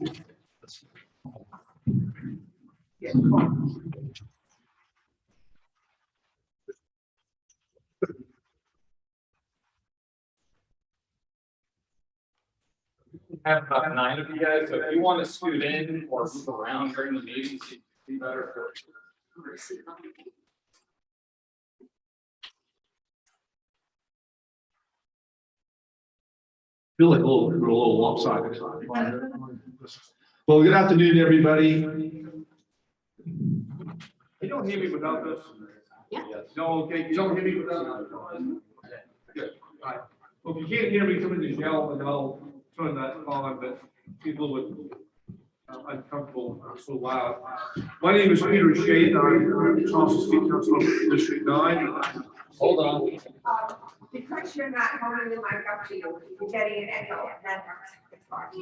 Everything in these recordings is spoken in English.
Have about 9 of you guys, so if you want to scoot in or move around during the meeting, it'd be better for. Feel like we're a little lopsided. Well, good afternoon, everybody. You don't hear me without this? Yeah. No, okay, you don't hear me without this? Good, all right. Well, if you can't hear me, come in and yell and I'll turn that on, but people would uncomfortable, so loud. My name is Peter Shade, I'm Charleston State Council District 9. Hold on. Because you're not holding the mic up to you, you're getting an echo, and that it's hard.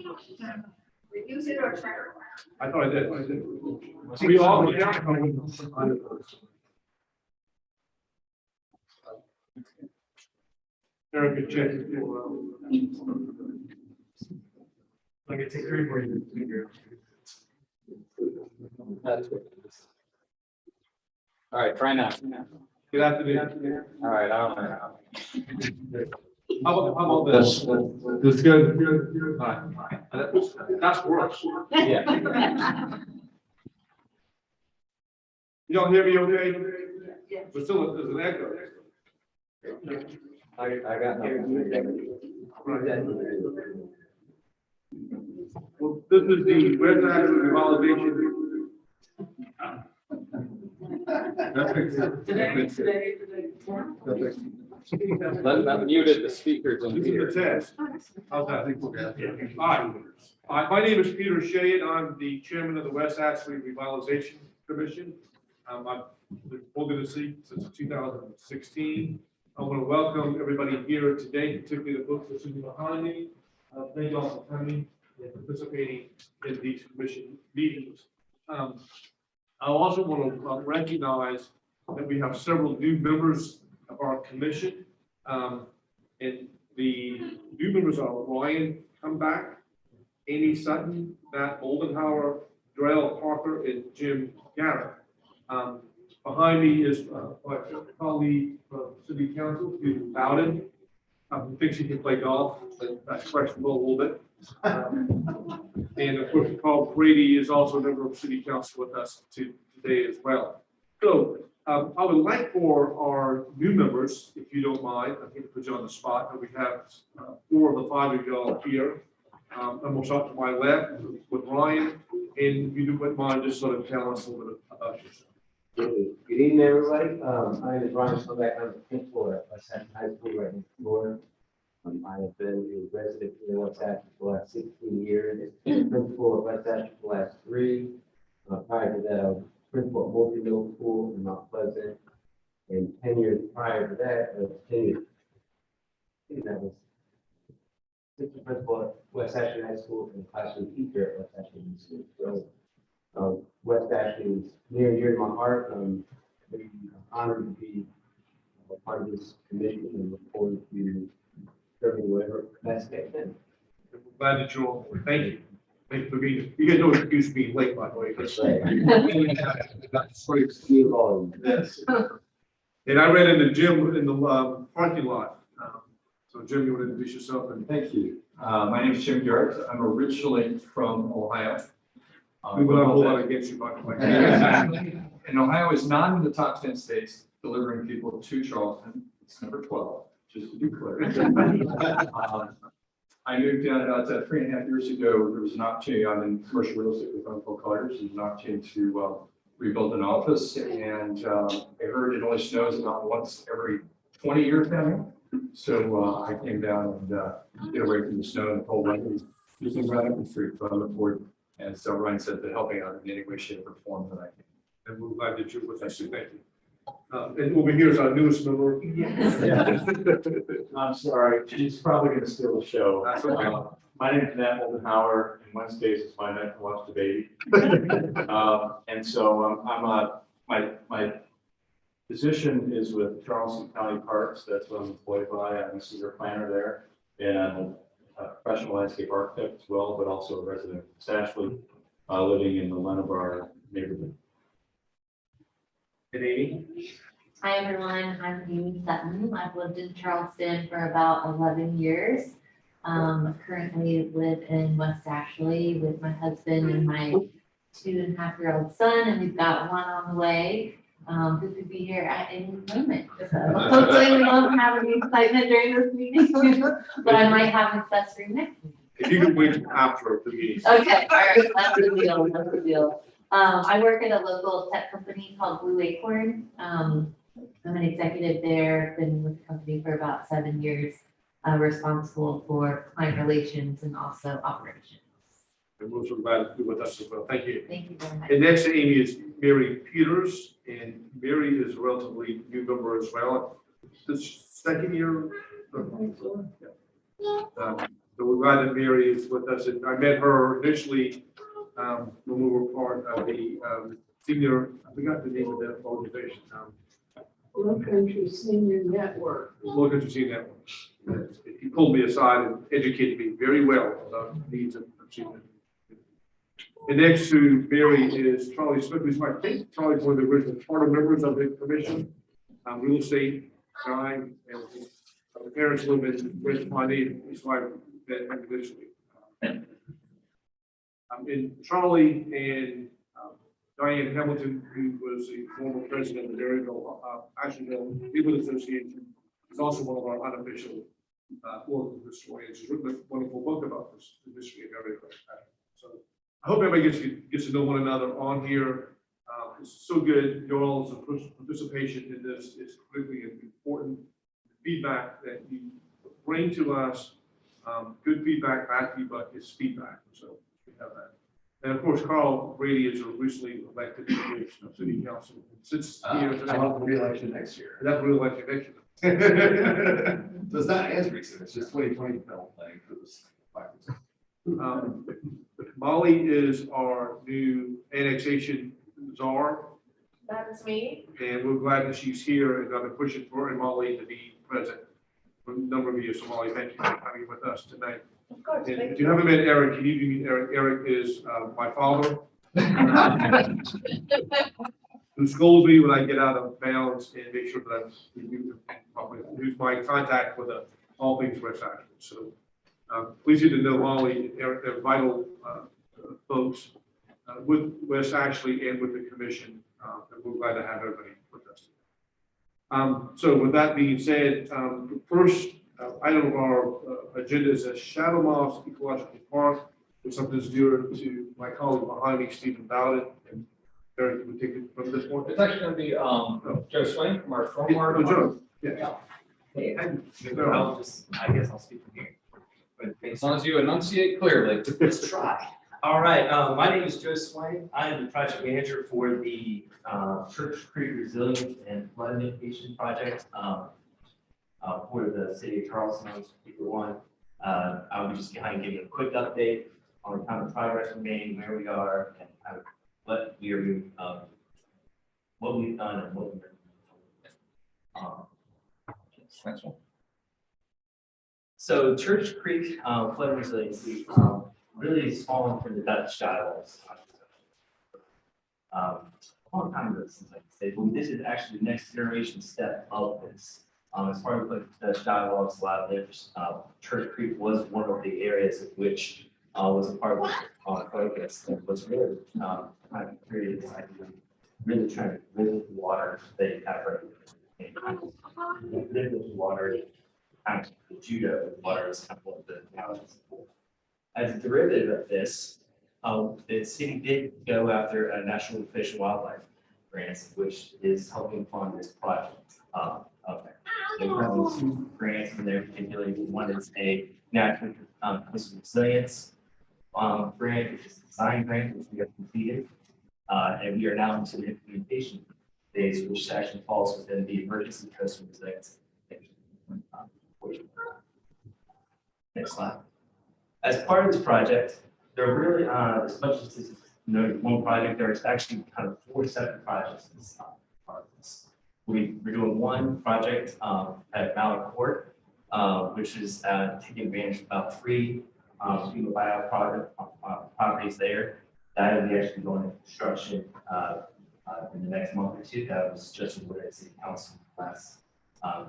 Reduce it or turn it around. I thought I did. We all. Very good check. Like it's a great way to figure. All right, try now. Good afternoon. All right, I don't know. How about this? This is good. All right. That's worse. Yeah. You don't hear me okay? But still, there's an echo. I got Well, this is the residential revalidation. That muted the speakers on This is here. the test. How's that? All right. My name is Peter Shade. I'm the chairman of the West Ashley Revitalization Commission. I've been holding the seat since 2016. I want to welcome everybody here today, particularly the folks that are sitting behind me. Thank you all for coming and participating in these commission meetings. I also want to recognize that we have several new members of our commission. And the new members are Ryan Comeback, Amy Sutton, Matt Holdenhauer, Darrell Parker, and Jim Garrett. Behind me is my colleague from City Council, Steve Bowden. Who thinks he can play golf, but that's questionable a little bit. And of course, Paul Brady is also a member of City Council with us today as well. So I would like for our new members, if you don't mind, I think to put you on the spot, but we have 4 of the 5 of y'all here. And we'll start to my left with Ryan, and if you wouldn't mind, just sort of tell us a little bit about yourself. Good evening, everybody. My name is Ryan Comeback. I'm the principal at West Ashley High School right in Florida. I have been a resident in West Ashley for the last 16 years, principal at West Ashley for the last 3. Prior to that, I was principal at Multi Middle School in Mount Pleasant. And 10 years prior to that, I was 10 years. I think that was assistant principal at West Ashley High School and classroom teacher at West Ashley High School. So, West Ashley is near and dear to my heart. I'm very honored to be part of this commission and look forward to serving whatever capacity I can. I'm glad that you're all here. Thank you. Thank you for being, you get no excuse for being late, by the way. That's right. You all. Yes. And I ran into Jim in the parking lot. So Jim, you want to introduce yourself? And Thank you. My name is Jim Garrett. I'm originally from Ohio. we will have a whole lot against you, by the way. And Ohio is not in the top 10 states delivering people to Charleston. It's number 12, just to be clear. I moved down about 3.5 years ago. There was an opportunity. I'm in commercial real estate with Untitled Chapter. There was an opportunity to rebuild an office, and I heard it only snows about once every 20 years down here. So I came down and get away from the snow and the cold weather. You can run up the street, so I look forward. And so Ryan said to helping out in any way, shape, or form that I can. And we're glad that you're with us. Thank you. And over here is our newest member. I'm sorry, she's probably going to steal the show. That's okay. My name is Matt Holdenhauer, and Wednesdays is my night to watch the baby. And so my position is with Charleston County Parks. That's what I'm employed by. I'm a senior planner there. And a professional landscape architect as well, but also a resident of Ashley, living in the Lenabar neighborhood. And Amy? Hi, everyone. I'm Amy Sutton. I've lived in Charleston for about 11 years. Currently live in West Ashley with my husband and my 2.5-year-old son, and we've got one on the way who could be here at any moment. So hopefully we won't have any excitement during this meeting, but I might have an accessory next week. If you could wait till after the meeting. Okay, all right, that's the deal, that's the deal. I work at a local tech company called Blue Acorn. I'm an executive there, been with the company for about 7 years, responsible for client relations and also operations. And we're so glad to be with us as well. Thank you. Thank you very much. And next to Amy is Mary Peters, and Mary is a relatively new member as well. This second year. So we're glad that Mary is with us. And I met her initially when we were part of the senior, I forgot the name of that organization. Low Country Senior Network. Low Country Senior Network. He pulled me aside and educated me very well about the needs of seniors. And next to Mary is Charlie Smith, who's my, I think Charlie's one of the original charter members of the commission, real estate guy, and the parents live in West Miami, his wife met individually. And Charlie and Diane Hamilton, who was the former president of the Maryville, Asheville People Association, is also one of our unofficial local historians. She's written a wonderful book about this, the history of Maryville. So I hope everybody gets to know one another on here. It's so good. Your all's participation in this is critically important. Feedback that you bring to us, good feedback, bad feedback is feedback. So we have that. And of course, Carl Brady is a recently elected city council. Sits here. I want the re-election next year. That re-election next year. So it's not as recent, it's just 2020 fell thing for this 5%. Molly is our new annexation czar, That is me. and we're glad that she's here and I'm pushing for her and Molly to be present for a number of years. So Molly, thank you for coming with us tonight. Of course. And Thank if you haven't met Eric, you need to meet Eric. Eric is my father, who scolds me when I get out of bounds and make sure that I'm, who's my contact with all things West Ashley. So pleased to know Molly and Eric, they're vital folks with West Ashley and with the commission. And we're glad to have everybody with us. So with that being said, the first item of our agenda is a Shadow Moss Ecological Park, which is something that's dear to my colleague behind me, Stephen Bowden. And Eric, would take it from this point. It's actually gonna be, Joe Swain from our Stormwater. Joe, yeah. Hey, I'll just, I guess I'll speak from here. But as long as you enunciate clearly. Let's try. All right, my name is Joe Swain. I am the project manager for the Church Creek Resilience and Flood Mitigation Project for the city of Charleston on this particular one. I would just kind of give you a quick update on the kind of progress we're making, where we are, and what we are, what we've done and what we're doing. Next one. So Church Creek flood resiliency really is falling from the Dutch dialogues. A long time ago, since I can say, but this is actually the next generation step of this. As part of the Dutch dialogues, a lot of this, Church Creek was one of the areas of which was a part of the focus and was really kind of created this idea of really trying to live with the water that you have right. Live with the water, kind of the judo with water is kind of what the analogy for. As a derivative of this, the city did go after a National Fish and Wildlife grants, which is helping fund this project. Okay. They have two grants in there, particularly one is a natural coastal resilience grant, which is a design grant, which we have completed. And we are now into the implementation phase, which actually falls within the emergency coastal resilience. Next slide. As part of this project, there are really, as much as this is one project, there's actually kind of 4 separate projects in this part of this. We're doing one project at Mallard Court, which is taking advantage of about 3 FEMA buyout properties there. That will be actually going into construction in the next month or two. That was just awarded at City Council last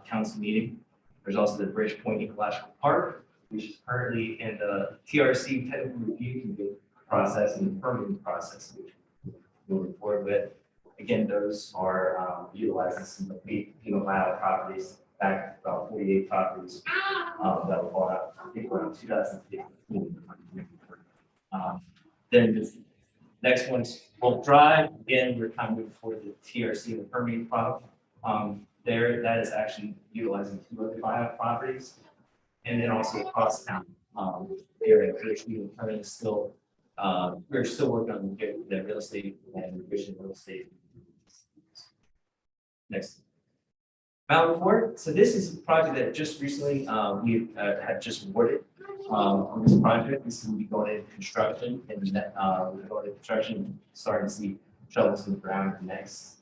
council meeting. There's also the Bridgepoint Ecological Park, which is currently in the TRC technical review process and the permitting process, which we're moving forward with. Again, those are utilizing some of the FEMA buyout properties, back about 48 properties that were bought out, I think around 2015. Then the next one's Wolf Drive. Again, we're kind of moving forward the TRC and the permitting problem. There, that is actually utilizing 2 other buyout properties. And then also across town, area, which we are currently still, we're still working on the real estate and revision real estate. Next. Mountain Fort. So this is a project that just recently we had just awarded on this project. This will be going into construction, and we're going into construction, starting to see shovels in the ground the next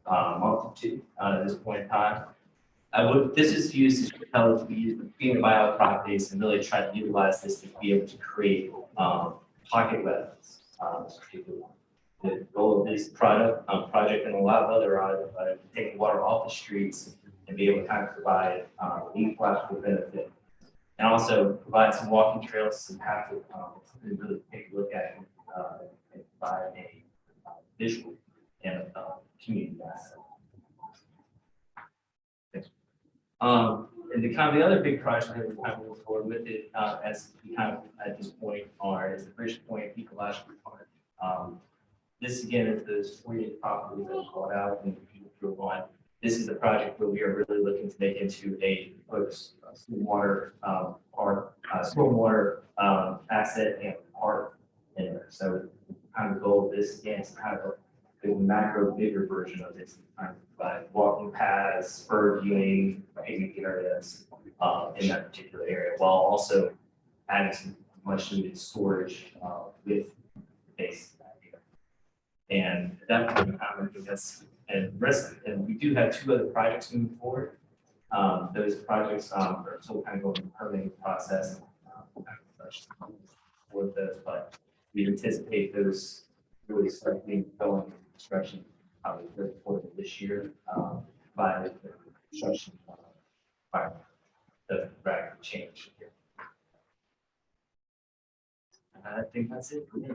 month or 2 at this point in time. This is used to help to use the FEMA buyout properties and really try to utilize this to be able to create pocket wetlands. The goal of this project and a lot of other taking water off the streets and be able to kind of provide ecological benefit, and also provide some walking trails, some paths to really take a look at and provide a visual and community asset. And the other big project that we're kind of moving forward with it, as we kind of at this point is the Bridgepoint Ecological Park. This again is those 48 properties that were called out and people drove on. This is the project where we are really looking to make into a stormwater park, stormwater asset and park in there. So kind of the goal of this again is kind of a macro bigger version of this, kind of provide walking paths, bird viewing, picnic areas in that particular area, while also adding some much needed storage with the base. And at that point in time, I think that's and we do have 2 other projects moving forward. Those projects are still kind of going through the permitting process for those, but we anticipate those really start being going into construction probably third quarter of this year by the construction environment. The rapid change here. I think that's it for me.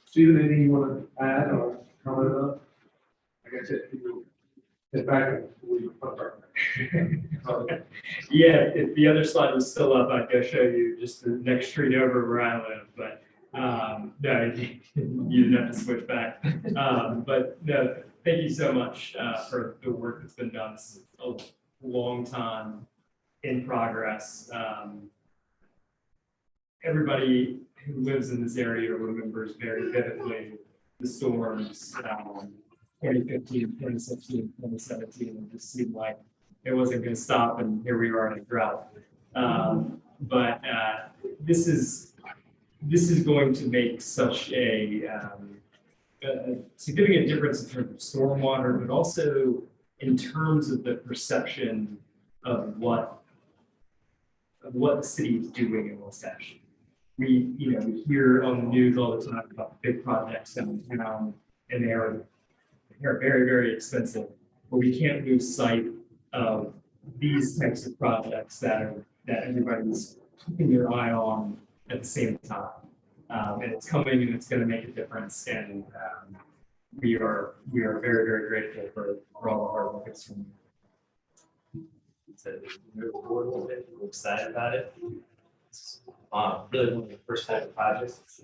Stephen, anything you want to add or comment on? Like I said, people get back and we. Yeah, if the other slide was still up, I'd go show you just the next street over where I live, but no, you didn't have to switch back. But no, thank you so much for the work that's been done. This is a long time in progress. Everybody who lives in this area remembers very vividly the storms, 2015, 2016, 2017. It just seemed like it wasn't going to stop, and here we are in a drought. But this is going to make such a significant difference in terms of stormwater, but also in terms of the perception of what the city is doing in West Ashley. We hear on the news all the time about big projects downtown, and they're very, very expensive, but we can't lose sight of these types of projects that everybody's keeping their eye on at the same time. And it's coming and it's going to make a difference. And we are very, very grateful for all the hard work that's from you. So we're forward a little bit. We're excited about it. It's really one of the first type of projects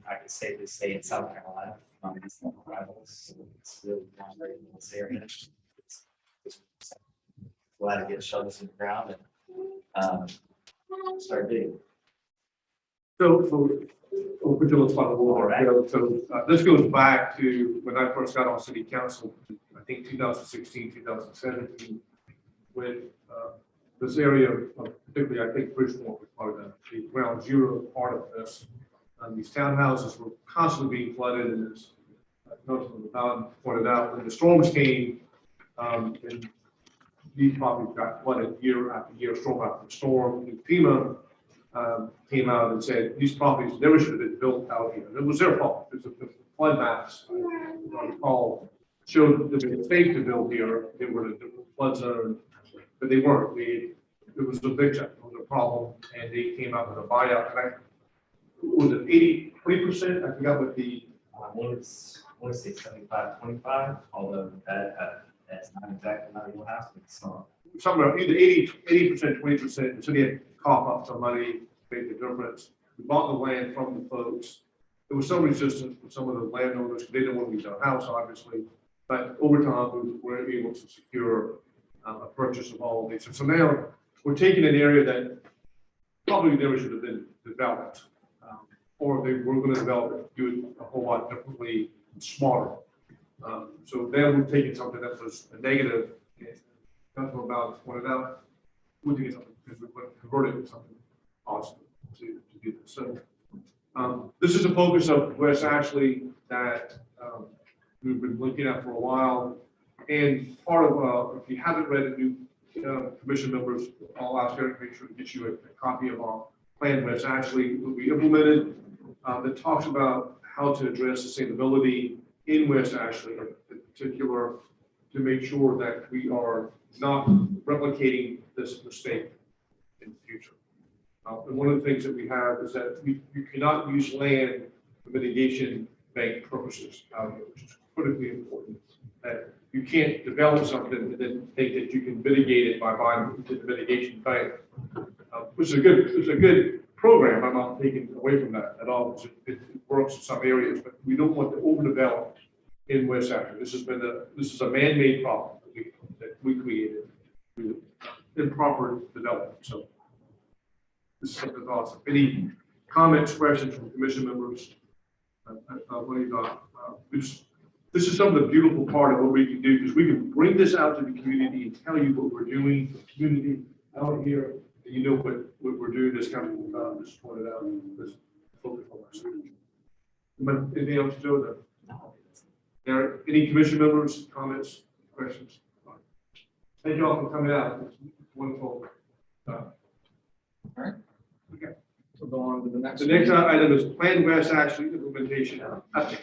I can safely say in South Carolina. It's not rivals. It's really not very in this area. It's glad to get shovels in the ground and start digging. So we'll put you on the spot a little bit. Right. So this goes back to when I first got on city council, I think 2016, 2017, when this area, particularly I think Bridgeport was part of the ground zero part of this. These townhouses were constantly being flooded, and as Councilman Bowden pointed out, when the storms came, And these properties got flooded year after year, storm after storm. And FEMA came out and said, these properties never should have been built out here. It was their fault. It's a flood maps. All showed that it was safe to build here. They were in a different flood zone, but they weren't. It was a big check. It was a problem. And they came out with a buyout. And was it 20%? I forgot what the, I want to say 75-25, although that's not exactly how you have to. So somewhere either 80%, 20%. So they had to cough up some money, make the difference. We bought the land from the folks. There was some resistance from some of the landowners. They didn't want to use our house, obviously. But over time, we were able to secure a purchase of all of these. So now we're taking an area that probably never should have been developed. Or they were going to develop it, do it a whole lot differently, smarter. So then we're taking something that was a negative, and that's what about pointed out, we're taking something because we converted it to something positive to do this. So this is a focus of West Ashley that we've been looking at for a while. And part of, if you haven't read it, new commission members, I'll ask Garrett to make sure to get you a copy of our plan West Ashley will be implemented. That talks about how to address sustainability in West Ashley in particular, to make sure that we are not replicating this mistake in the future. And one of the things that we have is that you cannot use land for mitigation bank purposes, which is critically important. That you can't develop something and then think that you can mitigate it by buying into the mitigation bank, which is a good program. I'm not taking away from that at all. It works in some areas, but we don't want to overdevelop in West Africa. This is a man-made problem that we created through improper development. So this is something awesome. Any comments, questions from commission members? This is some of the beautiful part of what we can do, because we can bring this out to the community and tell you what we're doing. The community out here, and you know what we're doing. This kind of just pointed out. This focus on our anything else, Joe? Garrett, any commission members, comments, questions? Thank you all for coming out. It's wonderful. All right. Okay. So go on to the next. The next item is Plan West Ashley implementation update.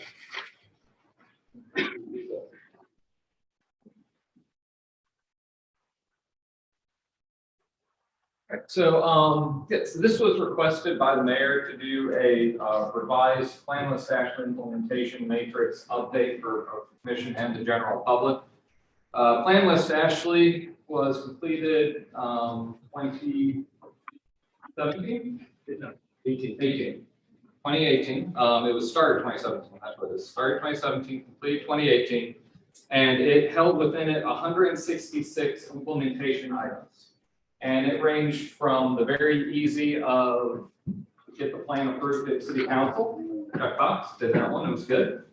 So, so this was requested by the mayor to do a revised Plan West Ashley implementation matrix update for commission and the general public. Plan West Ashley was completed 2017? 2018. It was started 2017. That's what it is. Started 2017, completed 2018, and it held within it 166 implementation items. And it ranged from the very easy of get the plan approved at city council, checkbox, did that one, it was good,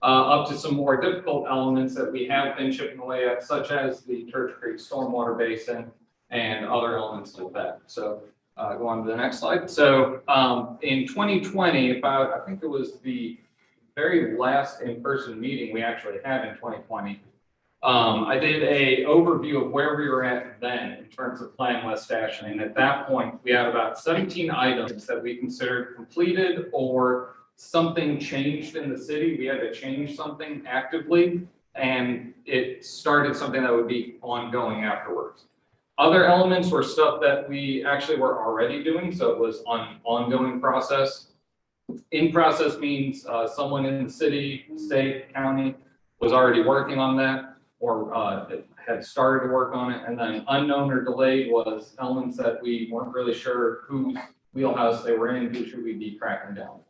up to some more difficult elements that we have been chipping away at, such as the Church Creek Stormwater Basin and other elements like that. So go on to the next slide. So in 2020, I think it was the very last in-person meeting we actually had in 2020. I did a overview of where we were at then in terms of Plan West Ashley. And at that point, we had about 17 items that we considered completed or something changed in the city. We had to change something actively, and it started something that would be ongoing afterwards. Other elements were stuff that we actually were already doing, so it was an ongoing process. In process means someone in the city, state, county was already working on that, or had started to work on it, and then unknown or delayed was elements that we weren't really sure whose wheelhouse they were in, who should we be cracking down for.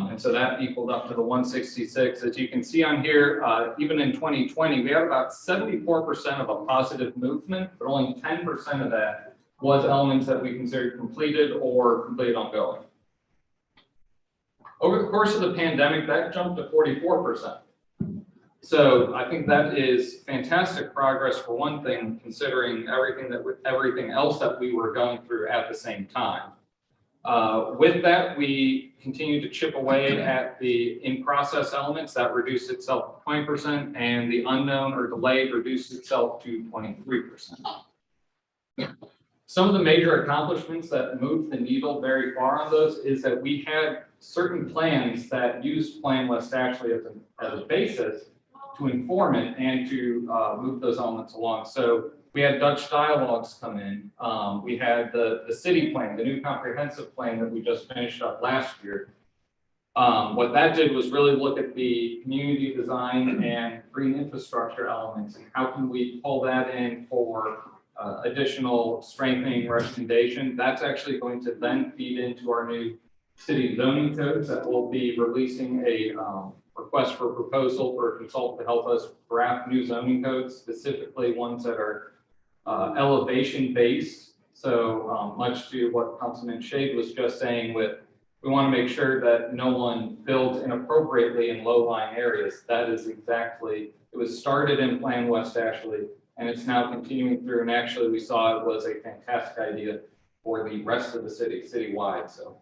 And so that equaled up to the 166. As you can see on here, even in 2020, we had about 74% of a positive movement, but only 10% of that was elements that we considered completed or completed ongoing. Over the course of the pandemic, that jumped to 44%. So I think that is fantastic progress for one thing, considering everything else that we were going through at the same time. With that, we continue to chip away at the in-process elements that reduced itself to 20%, and the unknown or delayed reduced itself to 23%. Some of the major accomplishments that moved the needle very far on those is that we had certain plans that used Plan West Ashley as a basis to inform it and to move those elements along. So we had Dutch dialogues come in. We had the city plan, the new comprehensive plan that we just finished up last year. What that did was really look at the community design and green infrastructure elements and how can we pull that in for additional strengthening recommendation. That's actually going to then feed into our new city zoning codes that will be releasing a request for proposal for a consultant to help us draft new zoning codes, specifically ones that are elevation based. So much to what Councilman Shade was just saying with, we want to make sure that no one builds inappropriately in low-lying areas. That is exactly, it was started in Plan West Ashley, and it's now continuing through, and actually we saw it was a fantastic idea for the rest of the city, citywide. So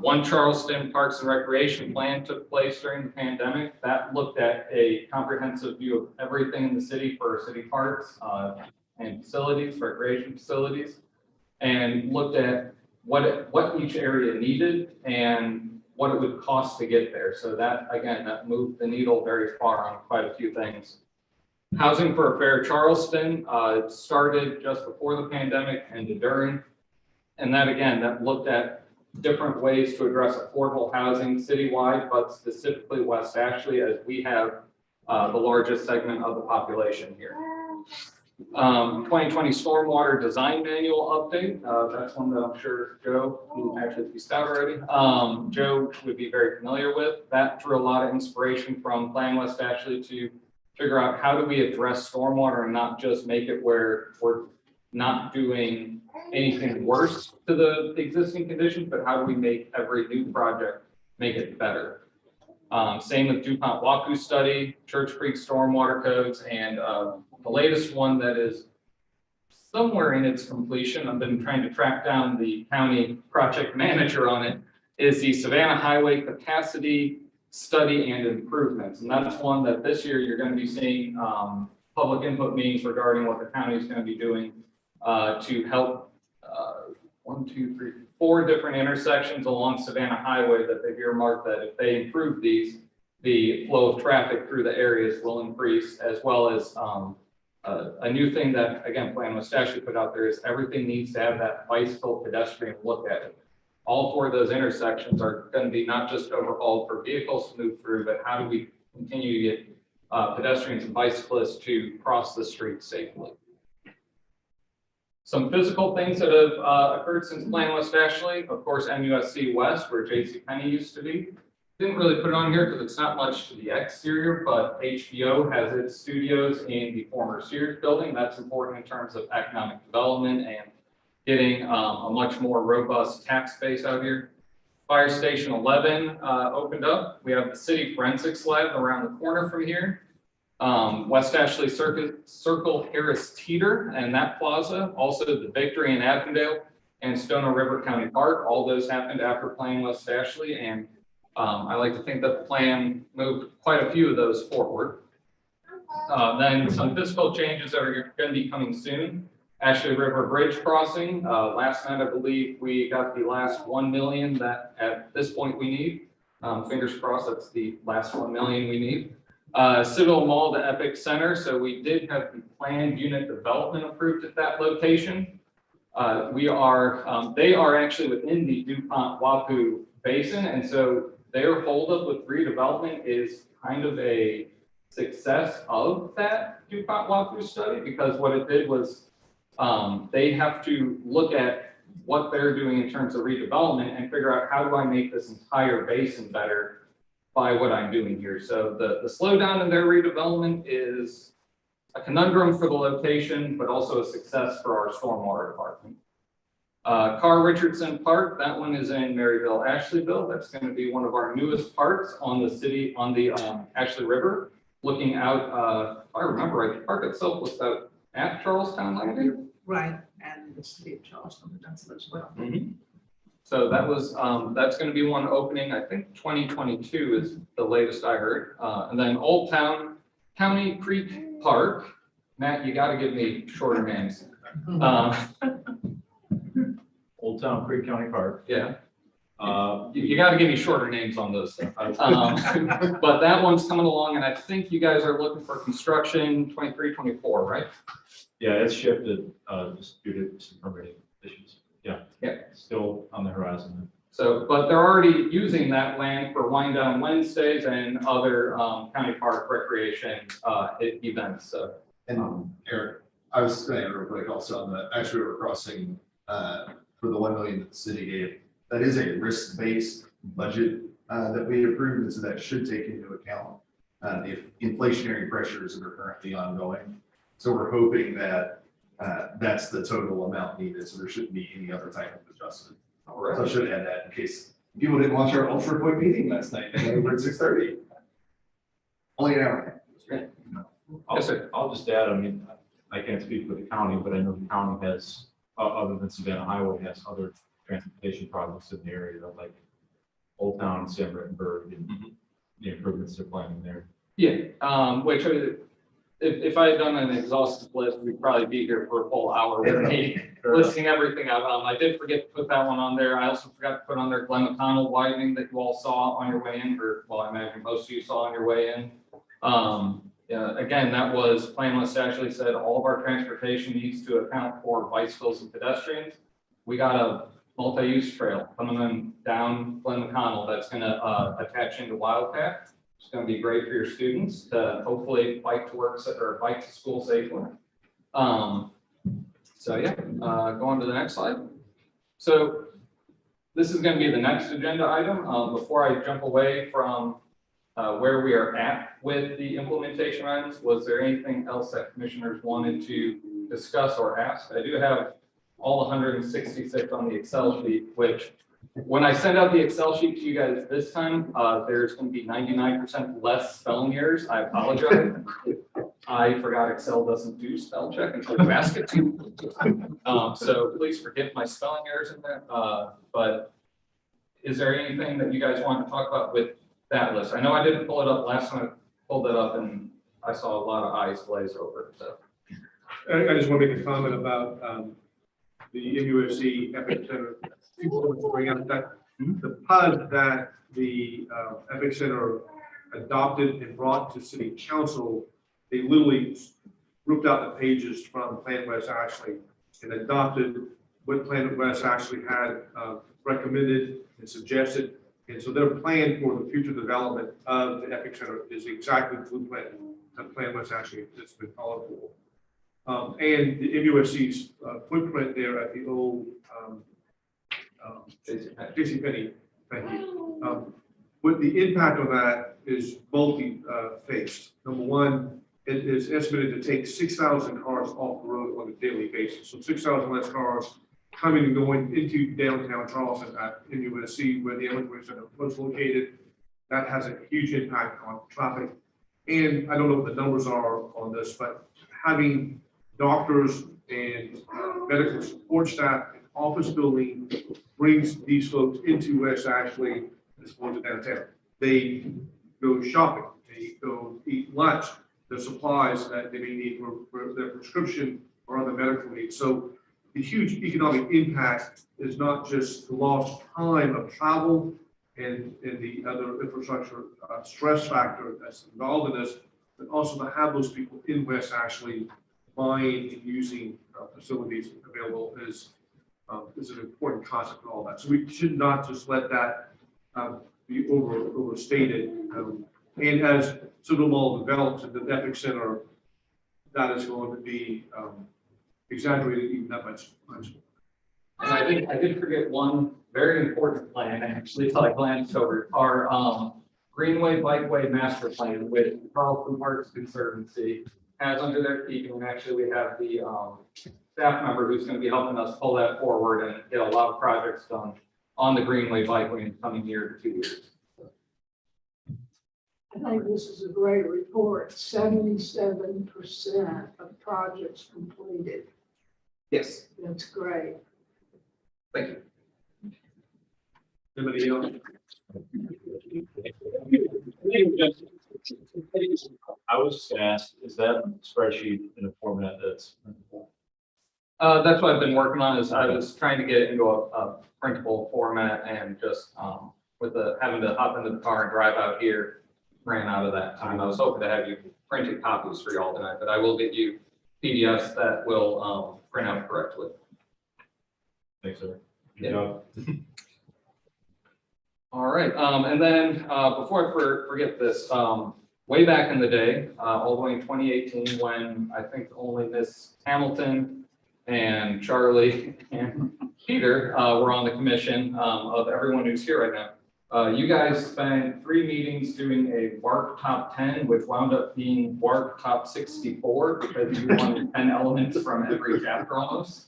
one Charleston Parks and Recreation Plan took place during the pandemic. That looked at a comprehensive view of everything in the city for city parks and facilities, recreation facilities, and looked at what each area needed and what it would cost to get there. So that, again, that moved the needle very far on quite a few things. Housing for a Fair Charleston started just before the pandemic and during. And that, again, that looked at different ways to address affordable housing citywide, but specifically West Ashley, as we have the largest segment of the population here. 2020 Stormwater Design Manual update. That's one that I'm sure Joe, who actually pieced out already, Joe would be very familiar with. That drew a lot of inspiration from Plan West Ashley to figure out how do we address stormwater and not just make it where we're not doing anything worse to the existing conditions, but how do we make every new project make it better? Same with DuPont Waku study, Church Creek stormwater codes, and the latest one that is somewhere in its completion, I've been trying to track down the county project manager on it, is the Savannah Highway Capacity Study and Improvements. And that's one that this year you're going to be seeing public input meetings regarding what the county is going to be doing to help 4 different intersections along Savannah Highway that they've earmarked that if they improve these, the flow of traffic through the areas will increase, as well as a new thing that, again, Plan West Ashley put out there is everything needs to have that bicycle pedestrian look at it. All 4 of those intersections are going to be not just overhauled for vehicles to move through, but how do we continue to get pedestrians and bicyclists to cross the street safely? Some physical things that have occurred since Plan West Ashley, of course, MUSC West, where JCPenney used to be. Didn't really put it on here because it's not much to the exterior, but HBO has its studios in the former Sears building. That's important in terms of economic development and getting a much more robust tax base out here. Fire Station 11 opened up. We have the city forensics lab around the corner from here. West Ashley Circle Harris Teeter and that plaza, also the Victory in Avondale and Stono River County Park. All those happened after Plan West Ashley, and I like to think that the plan moved quite a few of those forward. Then some fiscal changes that are going to be coming soon. Ashley River Bridge crossing. Last night, I believe we got the last 1 million that at this point we need. Fingers crossed, that's the last 1 million we need. Citadel Mall to Epic Center. So we did have the planned unit development approved at that location. They are actually within the DuPont Waku basin. And so their holdup with redevelopment is kind of a success of that DuPont Waku study, because what it did was they have to look at what they're doing in terms of redevelopment and figure out how do I make this entire basin better by what I'm doing here. So the slowdown in their redevelopment is a conundrum for the location, but also a success for our stormwater department. Richardson Park, that one is in Maryville, Ashleyville. That's going to be one of our newest parks on the Ashley River. Looking out, if I remember right, the park itself was out at Charlestown Landing. Right, and the city of Charleston has done so as well. So that was, that's gonna be one opening, I think 2022 is the latest I heard. And then Old Town County Creek Park. Matt, you gotta give me shorter names. Old Town Creek County Park. Yeah. You gotta give me shorter names on those things. But that one's coming along, and I think you guys are looking for construction 23, 24, right? Yeah, it's shifted, just due to some permitting issues. Yeah. Yeah. Still on the horizon. So, but they're already using that land for Wind Down Wednesdays and other county park recreation events, so. And Eric, I was saying real quick also on the Ash River crossing, for the 1 million that the city gave, that is a risk-based budget that we approved, and so that should take into account the inflationary pressures that are currently ongoing. So we're hoping that that's the total amount needed, so there shouldn't be any other type of adjustment. All So I right. should add that in case people didn't watch our ultra quick meeting last night, they were at 6:30. Only an hour. Yes, sir. I'll just add, I mean, I can't speak for the county, but I know the county has, other than Savannah Highway, has other transportation projects in the area, like Old Town, San Brittenburg, and the improvements they're planning there. Yeah, which if I had done an exhaustive list, we'd probably be here for a full hour with me listing everything out. I did forget to put that one on there. I also forgot to put on there Glen McConnell widening that you all saw on your way in, or well, I imagine most of you saw on your way in. Yeah, again, that was Plan West actually said all of our transportation needs to account for bicycles and pedestrians. We got a multi-use trail coming in down Glen McConnell that's gonna attach into Wildcat. It's gonna be great for your students to hopefully bike to work or bike to school safely. So yeah, go on to the next slide. So this is gonna be the next agenda item. Before I jump away from where we are at with the implementation items, was there anything else that commissioners wanted to discuss or ask? I do have all 166 on the Excel sheet, which when I send out the Excel sheet to you guys this time, there's going to be 99% less spelling errors. I apologize. I forgot Excel doesn't do spell check until you ask it to. So please forgive my spelling errors in there. But is there anything that you guys want to talk about with that list? I know I didn't pull it up last time I pulled it up and I saw a lot of eyes glaze over it. So I just want to make a comment about the MUSC Epic Center. People want to bring up that the PUD that the Epic Center adopted and brought to City Council, they literally ripped out the pages from Plan West Ashley and adopted what Plan West Ashley had recommended and suggested. And so their plan for the future development of the Epic Center is exactly the blueprint that Plan West Ashley has been called for. And the MUSC's footprint there at the old JCPenney, thank you. What the impact of that is multi-faced. Number one, it is estimated to take 6,000 cars off the road on a daily basis. So 6,000 less cars coming and going into downtown Charleston at MUSC, where the Epic Center was located. That has a huge impact on traffic. And I don't know what the numbers are on this, but having doctors and medical support staff and office building brings these folks into West Ashley as opposed to downtown. They go shopping, they go eat lunch, the supplies that they may need for their prescription or other medical needs. So the huge economic impact is not just the lost time of travel and the other infrastructure stress factor that's involved in this, but also to have those people in West Ashley buying and using facilities available is an important concept in all that. So we should not just let that be overstated. And as Citadel Mall develops and the Epic Center, that is going to be exaggerated even that much. and I think I did forget one very important plan, actually, till I glanced over, our Greenway Bikeway Master Plan with Charleston Parks Conservancy has under their keeping, and actually we have the staff member who's going to be helping us pull that forward and get a lot of projects done on the Greenway Bikeway in the coming year to 2 years. I think this is a great report. 77% of projects completed. Yes, That's great. thank you. Anybody else? I was just gonna ask, is that spreadsheet in a format that's? That's what I've been working on is I was trying to get it into a printable format and just, with the, having to hop into the car and drive out here, ran out of that time. I was hoping to have you printed copies for y'all tonight, but I will get you PDFs that will, print out correctly. Thanks, sir. Yeah. All right, and then, before I forget this, way back in the day, all the way in 2018, when I think only Miss Hamilton and Charlie and Peter, were on the commission, of everyone who's here right now. You guys spent 3 meetings doing a WARC top 10, which wound up being WARC top 64 because you wanted 10 elements from every chapter almost.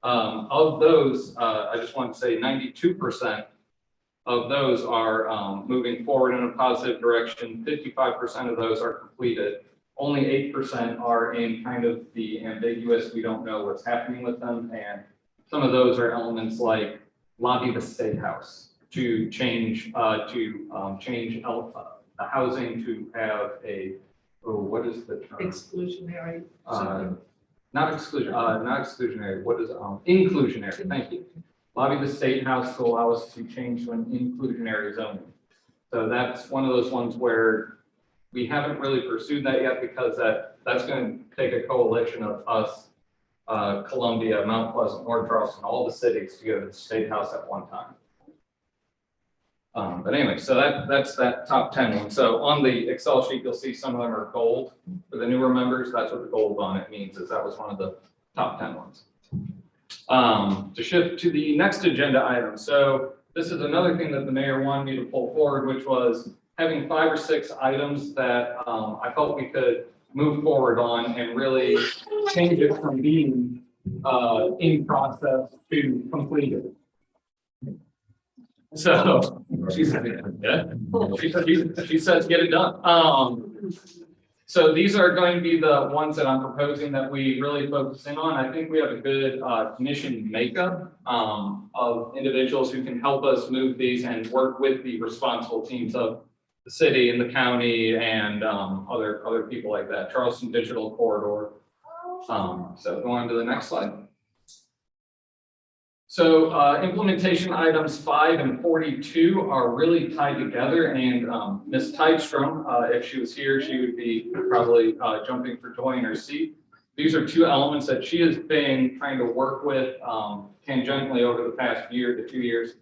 Of those, I just want to say 92% of those are moving forward in a positive direction. 55% of those are completed. Only 8% are in kind of the ambiguous, we don't know what's happening with them. And some of those are elements like lobby the state house to change the housing to have a, what is the term? Exclusionary. Not exclusionary, what is it? Inclusionary, thank you. Lobby the state house to allow us to change to an inclusionary zoning. So that's one of those ones where we haven't really pursued that yet because that's going to take a coalition of us, Columbia, Mount Pleasant, North Charleston, all the cities to go to the state house at one time. But anyway, so that's that top 10 one. So on the Excel sheet, you'll see some of them are gold. For the newer members, that's what the gold on it means, is that was one of the top 10 ones. To shift to the next agenda item. So this is another thing that the mayor wanted me to pull forward, which was having 5 or 6 items that I felt we could move forward on and really change it from being in process to completed. So she said, yeah, she says get it done. So these are going to be the ones that I'm proposing that we really focus in on. I think we have a good commission makeup of individuals who can help us move these and work with the responsible teams of the city and the county and other people like that. Charleston Digital Corridor. So go on to the next slide. So implementation items 5 and 42 are really tied together, and Ms. Tydstrom, if she was here, she would be probably jumping for joy in her seat. These are 2 elements that she has been trying to work with tangentially over the past year to 2 years.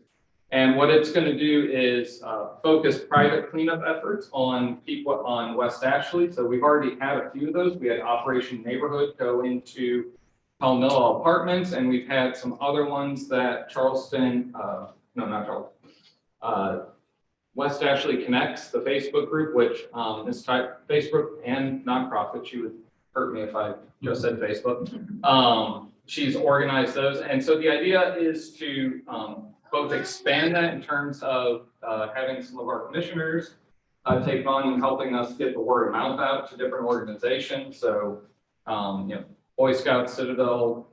And what it's going to do is focus private cleanup efforts on people on West Ashley. So we've already had a few of those. We had Operation Neighborhood go into Palmilla Apartments, and we've had some other ones that Charleston, no, not Charleston, West Ashley Connects, the Facebook group, which is Facebook and nonprofit. She would hurt me if I just said Facebook. She's organized those. And so the idea is to both expand that in terms of having some of our commissioners take on and helping us get the word of mouth out to different organizations. So, you know, Boy Scouts, Citadel,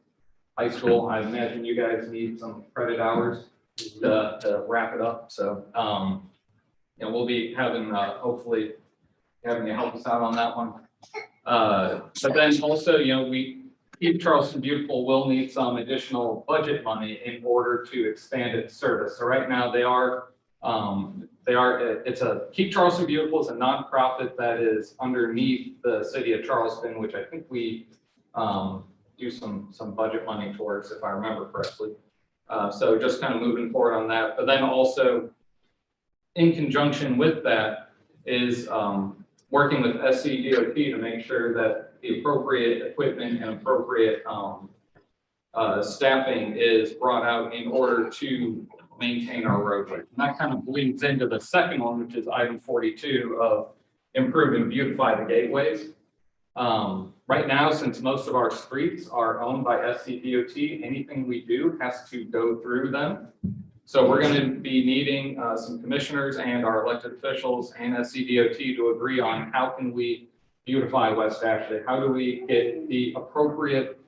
high school, I imagine you guys need some credit hours to wrap it up. So, you know, we'll be having, hopefully having you help us out on that one. But then also, you know, Keep Charleston Beautiful will need some additional budget money in order to expand its service. So right now Keep Charleston Beautiful is a nonprofit that is underneath the city of Charleston, which I think we do some budget money towards, if I remember correctly. So just kind of moving forward on that, but then also in conjunction with that is working with SCDOT to make sure that the appropriate equipment and appropriate staffing is brought out in order to maintain our roadway. And that kind of bleeds into the second one, which is item 42 of improve and beautify the gateways. Right now, since most of our streets are owned by SCDOT, anything we do has to go through them. So we're going to be needing some commissioners and our elected officials and SCDOT to agree on how can we beautify West Ashley? How do we get the appropriate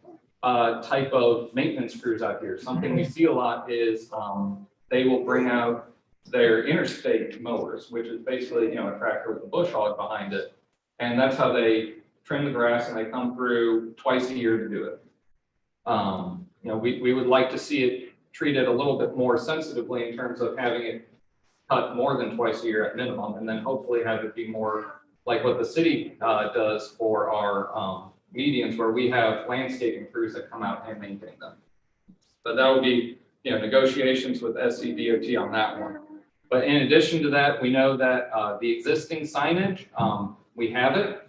type of maintenance crews out here? Something we see a lot is they will bring out their interstate mowers, which is basically, a tractor with a bush hog behind it. And that's how they trim the grass, and they come through twice a year to do it. We would like to see it treated a little bit more sensitively in terms of having it cut more than twice a year at minimum, and then hopefully have it be more like what the city does for our medians, where we have landscaping crews that come out and maintain them. But that would be, negotiations with SCDOT on that one. But in addition to that, we know that the existing signage, we have it,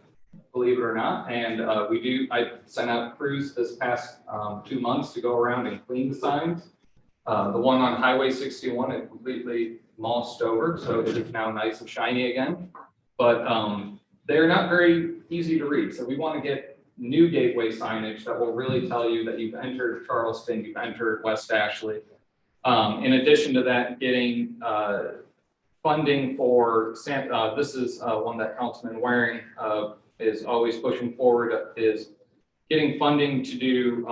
believe it or not, and I sent out crews this past 2 months to go around and clean the signs. The one on Highway 61 is completely mossed over, so it is now nice and shiny again. But they're not very easy to read, so we want to get new gateway signage that will really tell you that you've entered Charleston, you've entered West Ashley. In addition to that, getting funding for, this is one that Councilman Waring is always pushing forward, is getting funding to do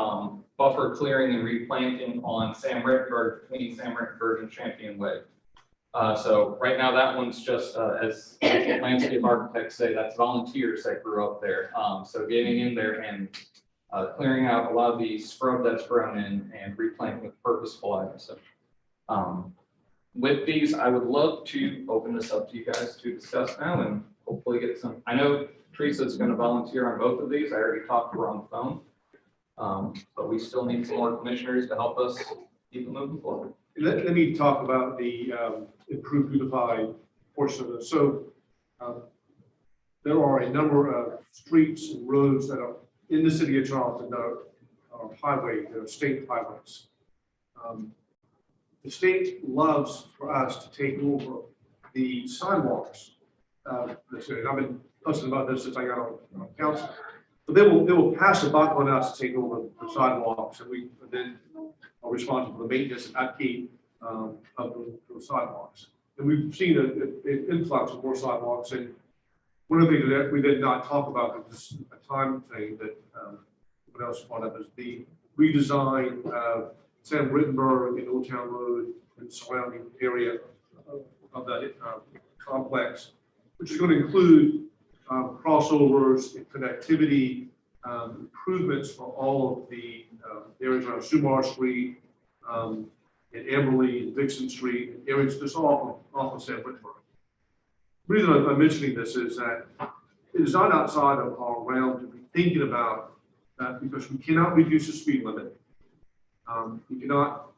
buffer clearing and replanting on Sam Rittenberg, between Sam Rittenberg and Champion Way. So right now that one's just, as landscape architects say, that's volunteers that grew up there. So getting in there and clearing out a lot of the scrub that's grown in and replanting with purposeful items. So, with these, I would love to open this up to you guys to discuss now and hopefully get some. I know Teresa's going to volunteer on both of these. I already talked to her on the phone, but we still need some more commissioners to help us keep it moving forward. Let me talk about the improved Beautify portion of this. So there are a number of streets and roads that are in the city of Charleston that are highway, they're state highways. The state loves for us to take over the sidewalks. I've been fussing about this since I got on council. But they will pass the buck on us to take over the sidewalks, and we then are responsible for the maintenance and upkeep of the sidewalks. And we've seen an influx of more sidewalks. And one of the things that we did not talk about, is a time thing that what else brought up, is the redesign of Sam Rittenberg and Old Town Road and surrounding area of that complex, which is going to include crossovers and connectivity, improvements for all of the areas around Sumar Street, and Amberley and Dixon Street, and areas just off of Sam Rittenberg. The reason I'm mentioning this is that it is not outside of our realm to be thinking about that, because we cannot reduce the speed limit. We cannot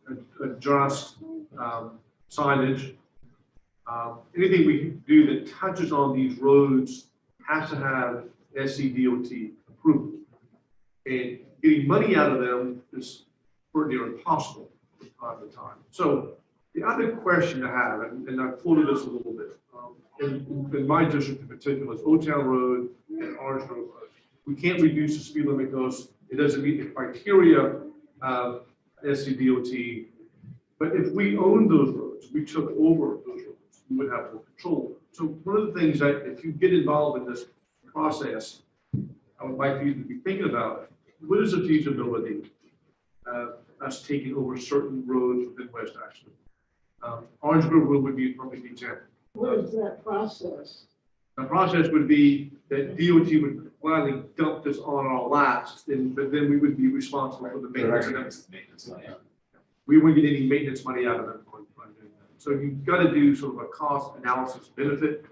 adjust signage. Anything we can do that touches on these roads has to have SCDOT approval. And getting money out of them is pretty near impossible from time to time. So the other question I have, and I've quoted this a little bit, in my district in particular, is Old Town Road and Orange Grove Road. We can't reduce the speed limit because it doesn't meet the criteria of SCDOT. But if we owned those roads, we took over those roads, we would have more control. So one of the things that, if you get involved in this process, I would like you to be thinking about, what is the feasibility of us taking over certain roads within West Ashley? Orange Grove Road would be a perfect example. What is that process? The process would be that DOT would gladly dump this on our laps, but then we would be responsible for the maintenance. We wouldn't get any maintenance money out of it. So you've got to do sort of a cost analysis benefit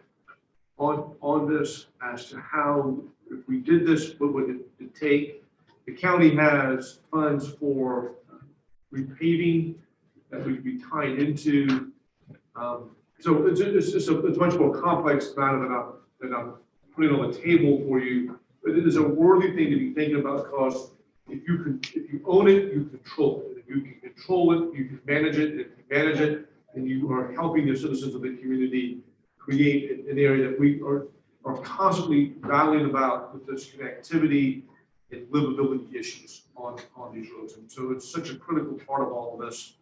on this as to how, if we did this, what would it take? The county has funds for repaving that would be tied into. So it's much more complex matter than I'm putting on the table for you. But it is a worthy thing to be thinking about, because if you own it, you control it. If you can control it, you can manage it. If you manage it, and you are helping the citizens of the community create an area that we are constantly battling about with this connectivity and livability issues on these roads. And so it's such a critical part of all of this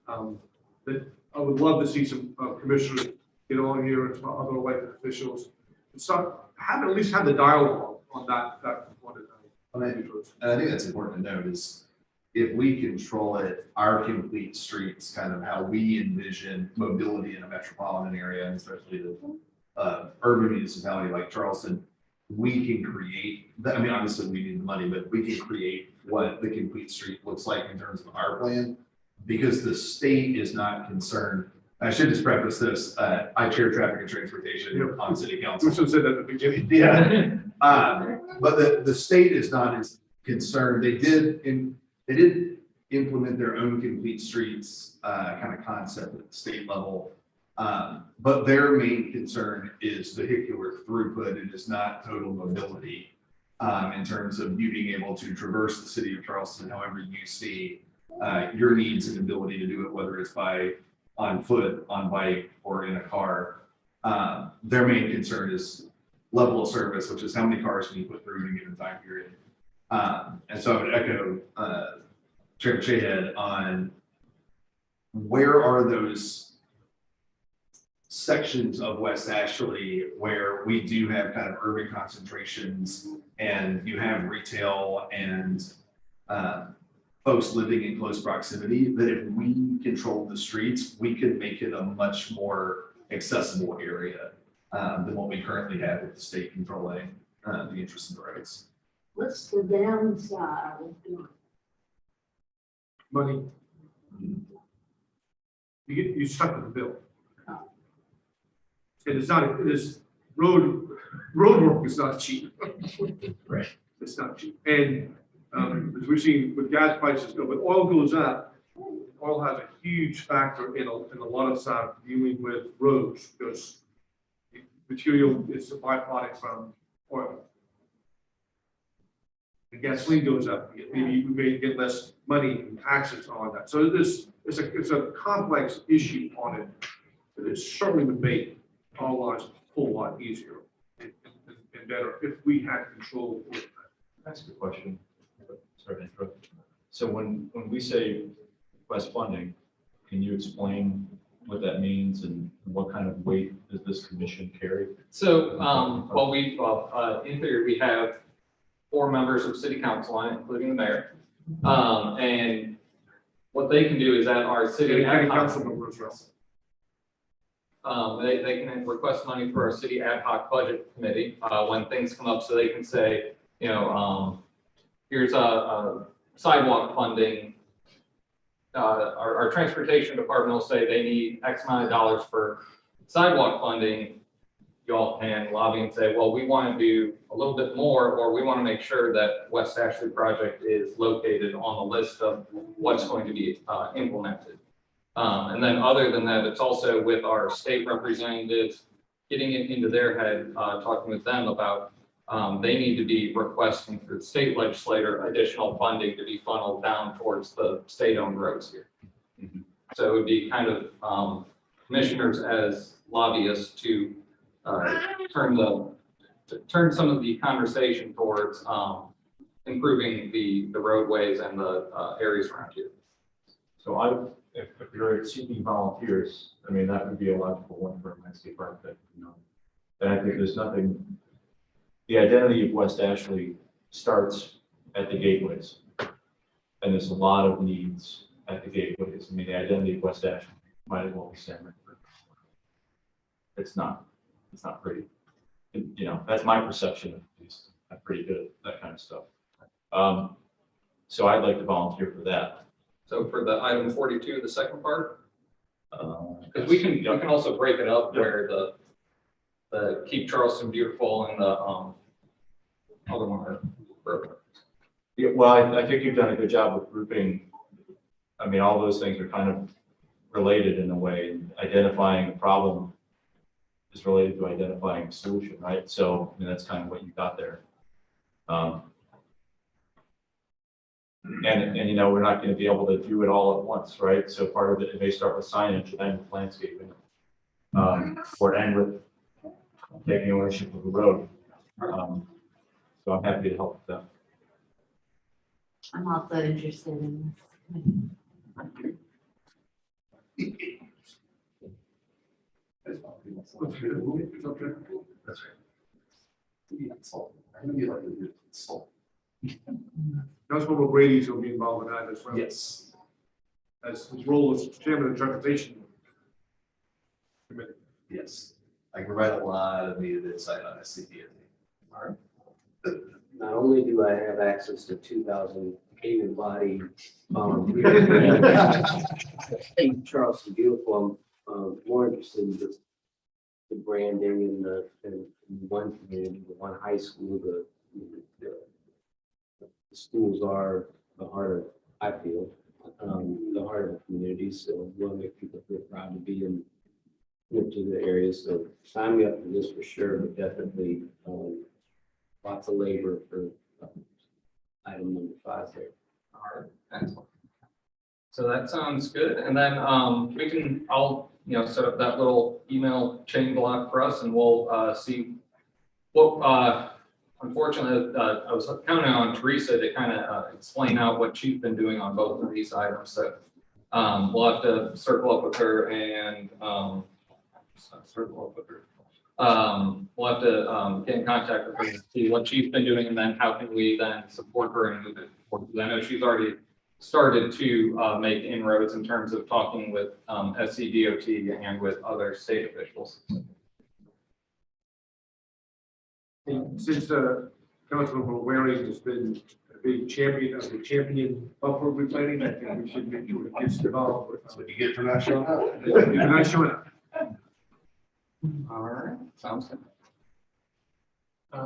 that I would love to see some commissioners get on here and some other elected officials and start at least have the dialogue on that component of these roads. And I think that's important to note is, if we control it, our complete streets, kind of how we envision mobility in a metropolitan area, and especially the urban municipality like Charleston, we can create, I mean, obviously we need the money, but we can create what the complete street looks like in terms of our plan, because the state is not concerned. I should just preface this, I chair traffic and transportation on city council. Richardson said at the beginning. Yeah. But the state is not as concerned. They did implement their own complete streets kind of concept at the state level. But their main concern is vehicular throughput. It is not total mobility in terms of you being able to traverse the city of Charleston however you see your needs and ability to do it, whether it's on foot, on bike, or in a car. Their main concern is level of service, which is how many cars can you put through in a given time period. And so I would echo Chair Shayhead on where are those sections of West Ashley where we do have kind of urban concentrations and you have retail and folks living in close proximity, that if we control the streets, we could make it a much more accessible area than what we currently have with the state controlling the interest in the roads. What's the downside of doing? Money. You stuck with the bill. And it is road work is not cheap. Right. It's not cheap. And as we've seen with gas prices go, but oil goes up, oil has a huge factor in a lot of times dealing with roads because material is a byproduct from oil. The gasoline goes up, maybe we may get less money in taxes on that. So it's a complex issue on it, but it certainly would make our lives a whole lot easier and better if we had control over that. That's a good question. Sorry to interrupt. So when we say request funding, can you explain what that means and what kind of weight does this commission carry? So, in theory, we have 4 members of city council on it, including the mayor. And what they can do is at our city County ad hoc, council members, yes. they can request money for our city ad hoc budget committee, when things come up, so they can say, here's a sidewalk funding. Our transportation department will say they need X amount of dollars for sidewalk funding. Y'all can lobby and say, well, we want to do a little bit more, or we want to make sure that West Ashley project is located on the list of what's going to be implemented. And then other than that, it's also with our state representatives, getting it into their head, talking with them about they need to be requesting through the state legislator additional funding to be funneled down towards the state-owned roads here. Mhm. So it would be kind of commissioners as lobbyists to turn some of the conversation towards improving the roadways and the areas around here. So if you're seeking volunteers, I mean, that would be a logical one for a landscape architect, And I think there's nothing, the identity of West Ashley starts at the gateways. And there's a lot of needs at the gateways. I mean, the identity of West Ashley might as well be San River. It's not pretty. That's my perception of these. I'm pretty good at that kind of stuff. So I'd like to volunteer for that. So for the item 42, the second part, because we can also break it up where the Keep Charleston Beautiful and the other one are broken. Yeah, well, I think you've done a good job of grouping. I mean, all those things are kind of related in a way. Identifying a problem is related to identifying a solution, right? So I mean, that's kind of what you got there. And we're not going to be able to do it all at once, right? So part of it may start with signage and then with landscaping, or end with taking ownership of the road. So I'm happy to help with that. I'm also interested in this. That's good. That's right. I'm gonna be like a good consultant. Councilmember Brady's will be involved in that as well. Yes. As his role as chairman of the transportation committee. Yes, I can provide a lot of needed insight on SCP. Not only do I have access to 2,000 able-bodied volunteers in Charleston Beautiful, I'm more interested in the branding and and one community, the one high school, the schools are the heart of, I feel, the heart of the community. So we want to make people feel proud to be in to the area. So sign me up for this for sure, but definitely lots of labor for item number 5 there. All right, excellent. So that sounds good. And then I'll set up that little email chain block for us, and we'll see what. Unfortunately, I was counting on Teresa to kind of explain out what she's been doing on both of these items. So we'll have to circle up with her and we'll have to get in contact with her to see what she's been doing, and then how can we then support her and move it forward. I know she's already started to make inroads in terms of talking with SCDOT and with other state officials. Since Councilmember Waring has been a big champion of the champion buffer replanning, I think we should make sure it gets involved with. That's what you get for not showing up. You're not showing up. All right, sounds good.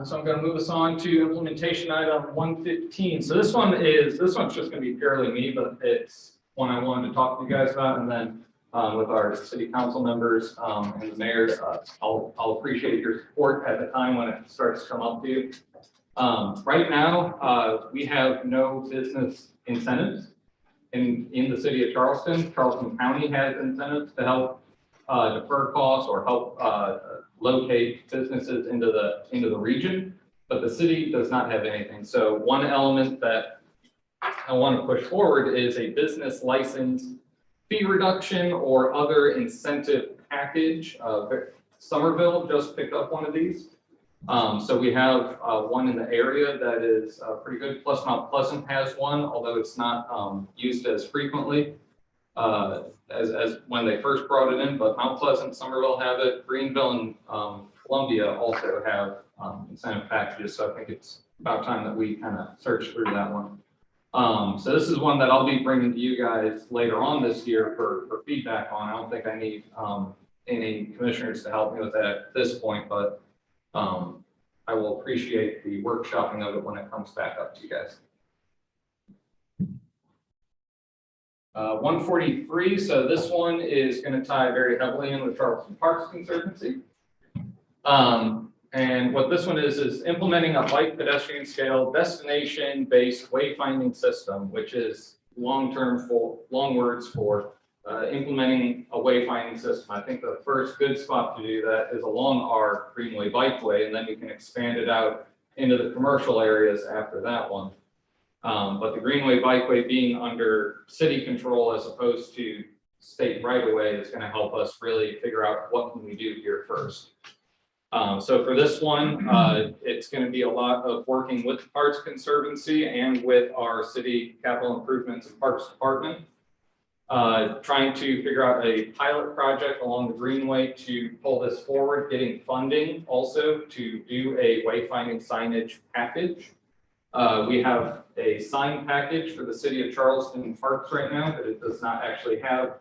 So I'm going to move us on to implementation item 115. So this one's just going to be purely me, but it's one I wanted to talk to you guys about, and then with our city council members and the mayors, I'll appreciate your support at the time when it starts to come up to you. Right now, we have no business incentives in the city of Charleston. Charleston County has incentives to help defer costs or help locate businesses into the region, but the city does not have anything. So one element that I want to push forward is a business license fee reduction or other incentive package. Somerville just picked up one of these. So we have one in the area that is pretty good. Plus Mount Pleasant has one, although it's not used as frequently as when they first brought it in, but Mount Pleasant, Somerville have it. Greenville and Columbia also have incentive packages. So I think it's about time that we kind of search through that one. So this is one that I'll be bringing to you guys later on this year for feedback on. I don't think I need any commissioners to help me with that at this point, but I will appreciate the workshopping of it when it comes back up to you guys. 143, so this one is going to tie very heavily in with Charleston Park's Conservancy. And what this one is implementing a bike pedestrian scale destination-based wayfinding system, which is long words for implementing a wayfinding system. I think the first good spot to do that is along our Greenway Bikeway, and then you can expand it out into the commercial areas after that one. But the Greenway Bikeway being under city control as opposed to state right-of-way is going to help us really figure out what can we do here first. So for this one, it's going to be a lot of working with the Parks Conservancy and with our city capital improvements and parks department, trying to figure out a pilot project along the Greenway to pull this forward, getting funding also to do a wayfinding signage package. We have a sign package for the city of Charleston Parks right now, but it does not actually have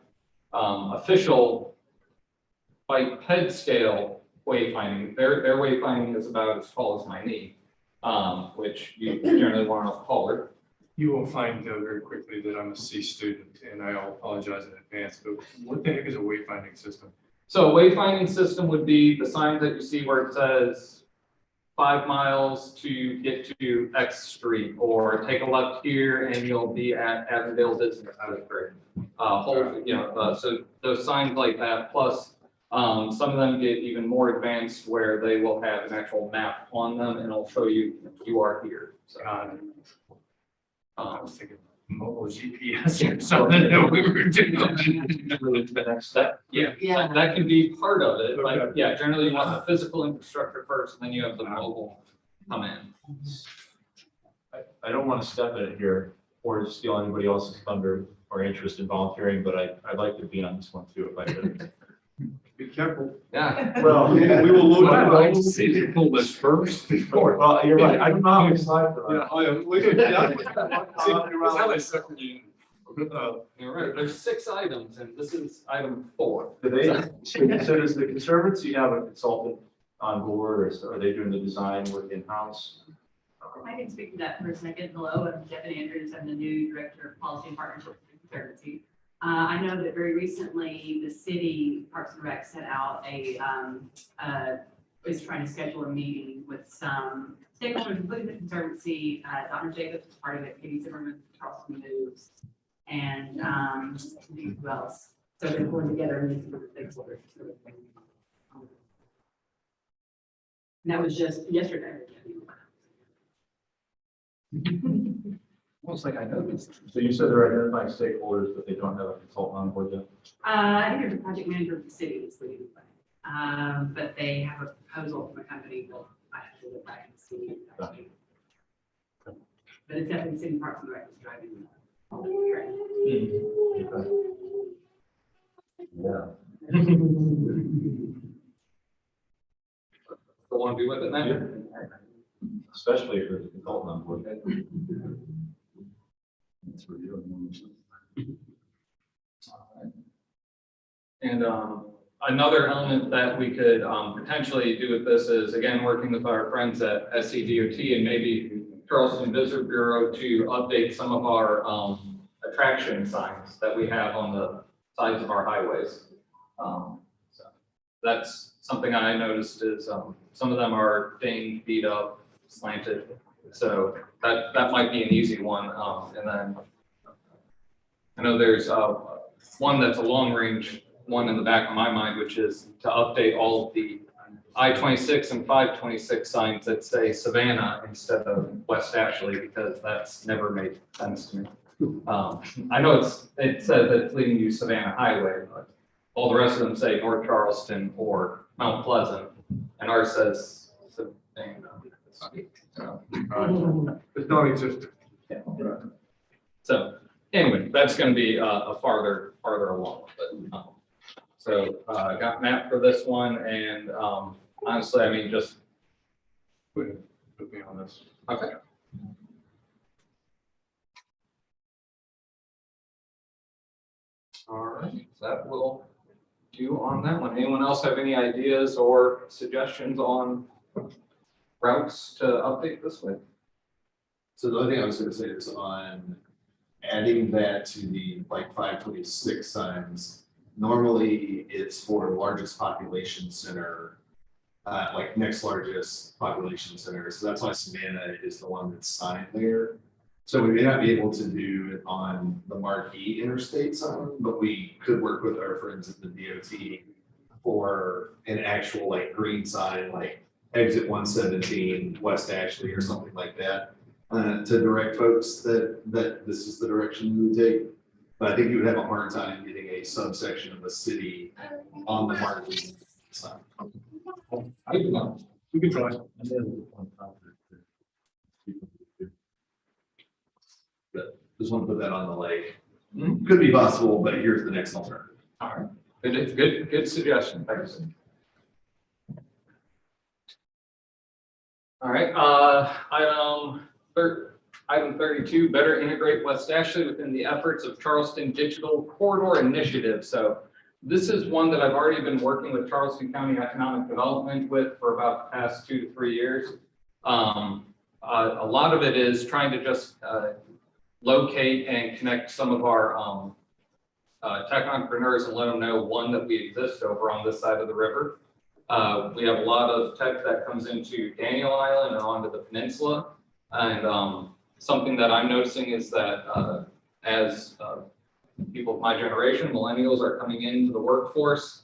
official bike ped scale wayfinding. Their wayfinding is about as tall as my knee, which you generally want to taller. You will find very quickly that I'm a C student, and I apologize in advance, but what the heck is a wayfinding system? So a wayfinding system would be the sign that you see where it says 5 miles to get to X street, or take a left here and you'll be at Avondale Business District. So those signs like that, plus some of them get even more advanced where they will have an actual map on them and it'll show you you are here. So, I was thinking mobile GPS or something that we were doing. The next step. Yeah, Yeah. that can be part of it, but Okay. yeah, generally you want the physical infrastructure first, and then you have the mobile come in. I don't want to step in it here or steal anybody else's thunder or interest in volunteering, but I'd like to be on this one too, if I could. Be careful. Yeah. Well, We will load What I'd it. like to see is pull this first before, well, you're right, I don't know how to decide for Yeah, that. oh, yeah, we could- yeah. You're right. There's 6 items and this is item 4. Do they, so does the Conservancy have a consultant on board, or are they doing the design work in-house? I can speak to that for a second. Hello, I'm Devin Andrews. I'm the new Director of Policy and Partnership with the Conservancy. I know that very recently, the city Parks and Rec set out is trying to schedule a meeting with some stakeholders, including the Conservancy. Dr. Jacobs is part of it, Katie Zimmerman, Charleston Moves, and who else? So they're pulling together a meeting with the stakeholders. And that was just yesterday. Almost like I know this. So you said they're identifying stakeholders, but they don't have a consultant on board yet? I think there's a project manager of the city that's leading the way. But they have a proposal from a company that I have to look back and see. But it's definitely city parks and rec is driving. Yeah. Go on, be with it then. Especially if there's a consultant on board. That's what you're doing. And another element that we could potentially do with this is, again, working with our friends at SCDOT and maybe Charleston Visitor Bureau to update some of our attraction signs that we have on the sides of our highways. So that's something I noticed is some of them are dinged, beat up, slanted. So that might be an easy one. And then I know there's one that's a long range one in the back of my mind, which is to update all of the I-26 and 526 signs that say Savannah instead of West Ashley, because that's never made sense to me. I know it says it's leading you Savannah Highway, but all the rest of them say North Charleston or Mount Pleasant, and ours says Savannah. It's non-existent. Yeah. So anyway, that's going to be a farther along. But, so I got Matt for this one, and honestly, I mean, just Put me on this. okay. All right, that will do on that one. Anyone else have any ideas or suggestions on routes to update this with? So the only thing I was gonna say is on adding that to the like 526 signs. Normally it's for largest population center, like next largest population center. So that's why Savannah is the one that's signed there. So we may not be able to do it on the marquee interstate sign, but we could work with our friends at the DOT for an actual like green sign, like exit 117 West Ashley or something like that, to direct folks that this is the direction you would take. But I think you would have a hard time getting a subsection of the city on the marquee sign. I don't know. We can try. But just want to put that on the lake. Could be possible, but here's the next alternative. All right, good suggestion. Thanks. All right, item 32, better integrate West Ashley within the efforts of Charleston Digital Corridor Initiative. So this is one that I've already been working with Charleston County Economic Development with for about the past 2 to 3 years. A lot of it is trying to just locate and connect some of our tech entrepreneurs and let them know, one, that we exist over on this side of the river. We have a lot of tech that comes into Daniel Island and onto the peninsula. And something that I'm noticing is that as people of my generation, millennials, are coming into the workforce,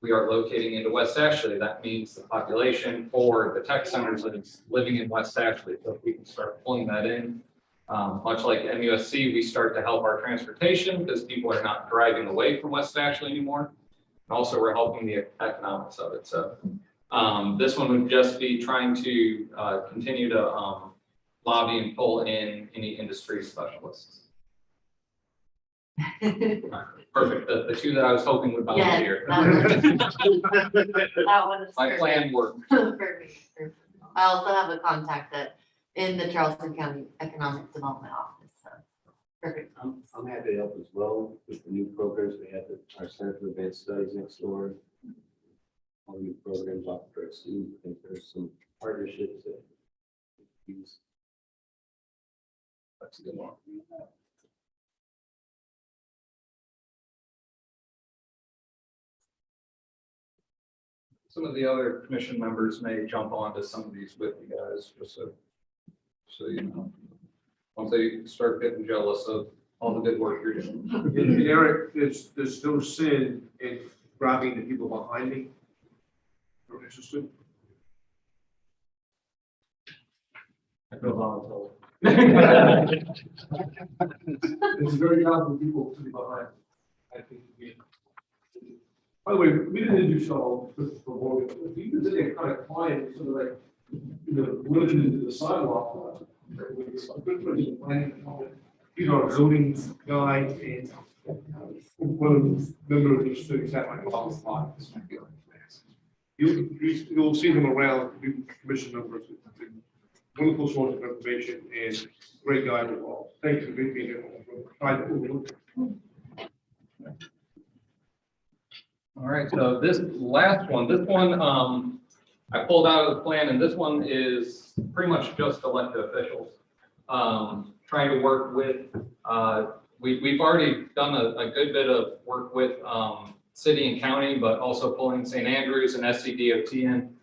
we are locating into West Ashley. That means the population for the tech centers is living in West Ashley. So if we can start pulling that in, much like MUSC, we start to help our transportation because people are not driving away from West Ashley anymore. And also we're helping the economics of it. So this one would just be trying to continue to lobby and pull in any industry specialists. Perfect. The two that I was hoping would volunteer. That one is My perfect. plan worked. Perfect. I also have a contact in the Charleston County Economic Development Office, so perfect. I'm happy to help as well with the new programs. We have our Center for Advanced Studies next door. All new programs off the student. I think there's some partnerships that use. That's a good one. Some of the other commission members may jump onto some of these with you guys, just so you know. Once they start getting jealous of all the good work you're doing. And Eric, there's no sin in grabbing the people behind me. You're interested? I feel volatile. It's very valuable people to be behind. I think. By the way, we didn't do so before. If you did a kind of client, sort of like, living into the sidewalk. He's our zoning guy and one of the members of the city sat like a You'll see them around, new commission members. Wonderful source of information and great guy involved. Thank you for being here. Try to overlook it. All right, so this last one, I pulled out of the plan, and this one is pretty much just elected officials. Trying to work with, we've already done a good bit of work with city and county, but also pulling St. Andrews and SCDOT in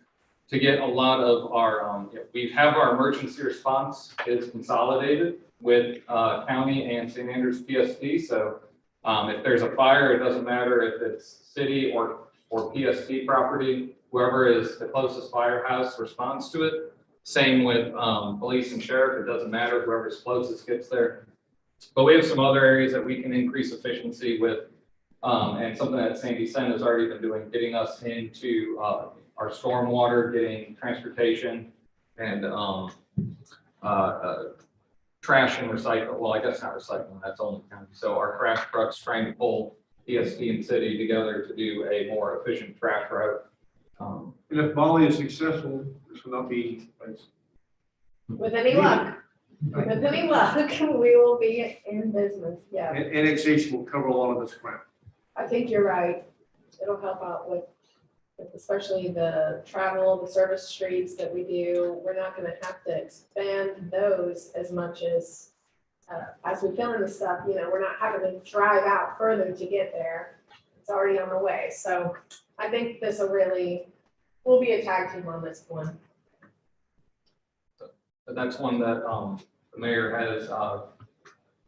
to get a lot of our, we have our emergency response is consolidated with county and St. Andrews PSP. So if there's a fire, it doesn't matter if it's city or PSP property, whoever is the closest firehouse responds to it. Same with police and sheriff, it doesn't matter, whoever's closest gets there. But we have some other areas that we can increase efficiency with, and something that Sandy Sen has already been doing, getting us into our stormwater, getting transportation and trash and recycle. Well, I guess not recycling, that's only county. So our trash trucks trying to pull PSP and city together to do a more efficient trash route. And if Molly is successful, this will not be. With any luck, we will be in business, yeah. Annexation will cover a lot of this ground. I think you're right. It'll help out with especially the travel, the service streets that we do. We're not gonna have to expand those as much as we fill in the stuff, we're not having to drive out further to get there. It's already on the way. So I think this will be a tag team on this one. But that's one that the mayor has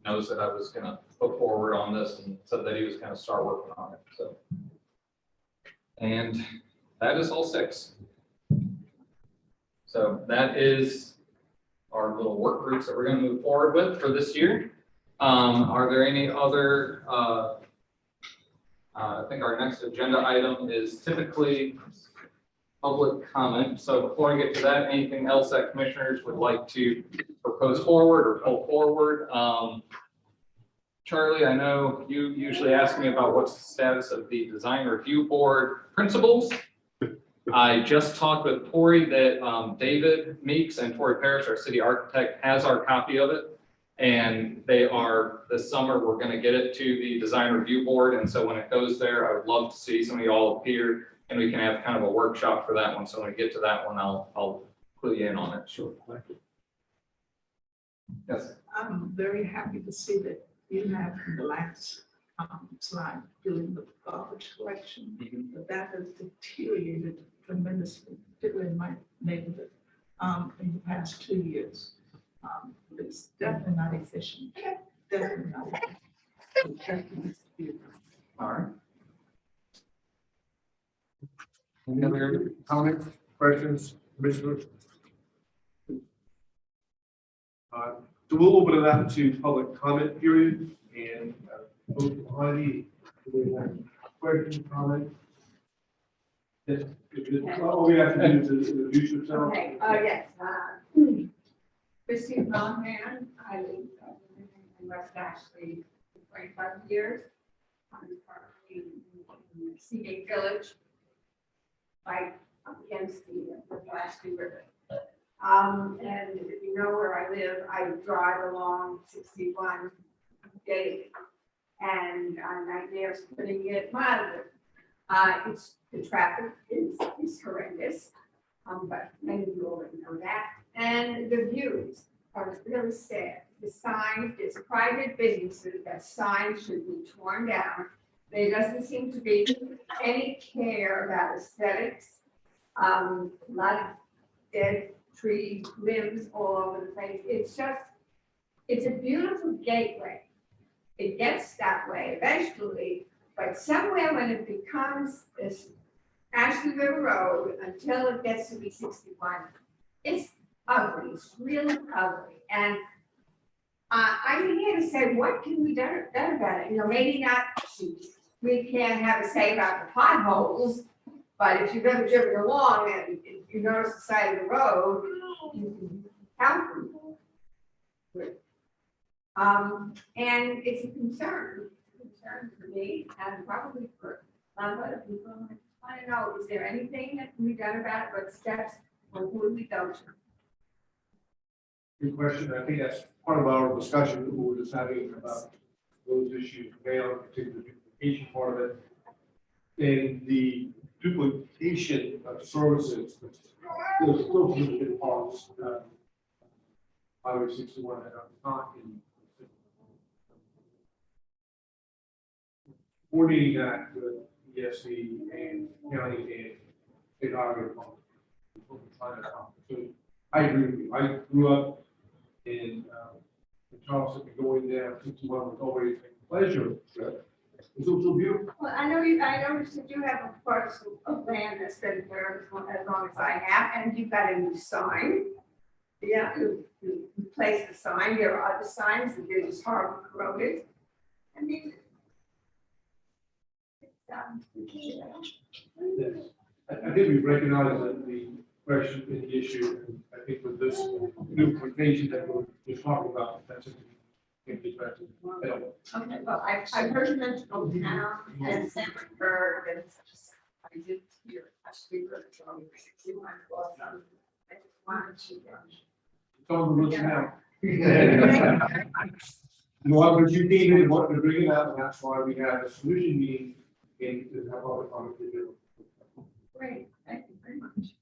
knows that I was gonna put forward on this and said that he was gonna start working on it, so. And that is all 6. So that is our little work groups that we're gonna move forward with for this year. Are there any other, I think our next agenda item is typically public comment. So before I get to that, anything else that commissioners would like to propose forward or pull forward? Charlie, I know you usually ask me about what's the status of the design review board principles. I just talked with Tori that David Meeks and Tori Parrish, our city architect, has our copy of it. And they are, this summer, we're gonna get it to the design review board. And so when it goes there, I would love to see some of you all appear and we can have kind of a workshop for that one. So when we get to that one, I'll clue you in on it. Sure. Yes. I'm very happy to see that you have the last slide dealing with garbage collection. But that has deteriorated tremendously, particularly in my neighborhood, in the past 2 years. It's definitely not efficient. Definitely not efficient. All right. Any other comments, questions, commissioners? So we'll open it up to public comment period and Heidi, question, comment? All we have to do is introduce yourself. Okay, yes. Christine Monahan, I live in West Ashley for 25 years. I'm currently in Seagate Village, right up against the Ashley River. And if you know where I live, I drive along 61 daily, and I'm nightmares putting it mildly. It's the traffic is horrendous, but many of you already know that. And the views are really sad. The signs, it's private businesses, that signs should be torn down. There doesn't seem to be any care about aesthetics. A lot of dead tree limbs all over the place. It's a beautiful gateway. It gets that way eventually, but somewhere when it becomes this Ashley River Road until it gets to be 61, it's ugly. It's really ugly. And I'm here to say, what can we do about it? You know, maybe not, we can't have a say about the potholes, but if you've ever driven along and you notice the side of the road, you can count them. And it's a concern for me and probably for a lot of other people. I don't know, is there anything that can be done about it? What steps or who do we go to? Good question. I think that's part of our discussion that we were just having about those issues, now, particularly the duplication part of it. And the duplication of services, there's still significant parts. Highway 61 that are not in. Coordinating that with ESC and county and state highway department. So I agree with you. I grew up in Charleston, going down 61 was always a pleasure. It's so beautiful. Well, I noticed that you have a parcel of land that's been there as long as I have, and you've got a new sign. Yeah, you replace the sign. There are other signs that are just horribly corroded. I mean, Yes. I think we recognize that the question and the issue, and I think with this duplication that we're talking about, that's it. Okay, well, I've heard you mention Old Town and Sanford and I did hear Ashley River, so I'm 61 plus. I just wanted to. It's on the list now. What you needed, what we're bringing up, and that's why we have a solution meeting in to have all the comments to do. Great, thank you very much.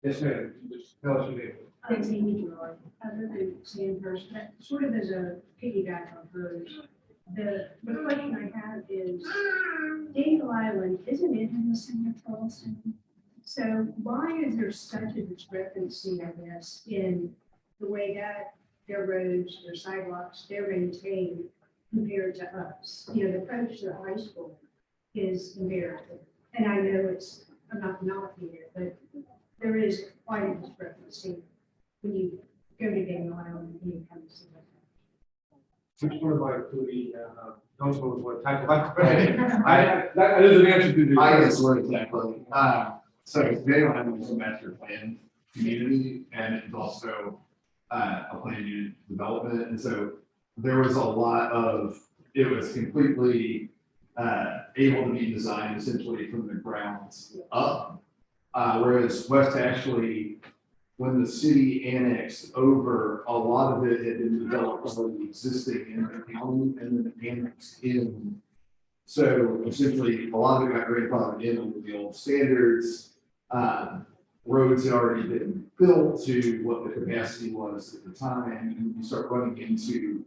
Yes, ma'am. Just tell us your name. Thanks, Amy Joy. I live in Sandhurst, but sort of as a piggyback on hers. The question I have is, Daniel Island, isn't it in the city of Charleston? So why is there such a discrepancy, I guess, in the way that their roads, their sidewalks, they're maintained compared to us? You know, the approach to the high school is embarrassing. And I know it's, I'm not knocking it, but there is quite a discrepancy when you go to Daniel Island and you come to see that. Which one of my three, councilmen was tackle that question? That is an answer to the. I guess we're exactly. So Daniel Island is a master plan community, and it's also a planned unit development. And so there was a lot of, it was completely able to be designed essentially from the grounds up. Whereas West Ashley, when the city annexed over, a lot of it had been developed already existing in the county and then annexed in. So essentially, a lot of it got grandfathered in under the old standards. Roads had already been built to what the capacity was at the time, and you start running into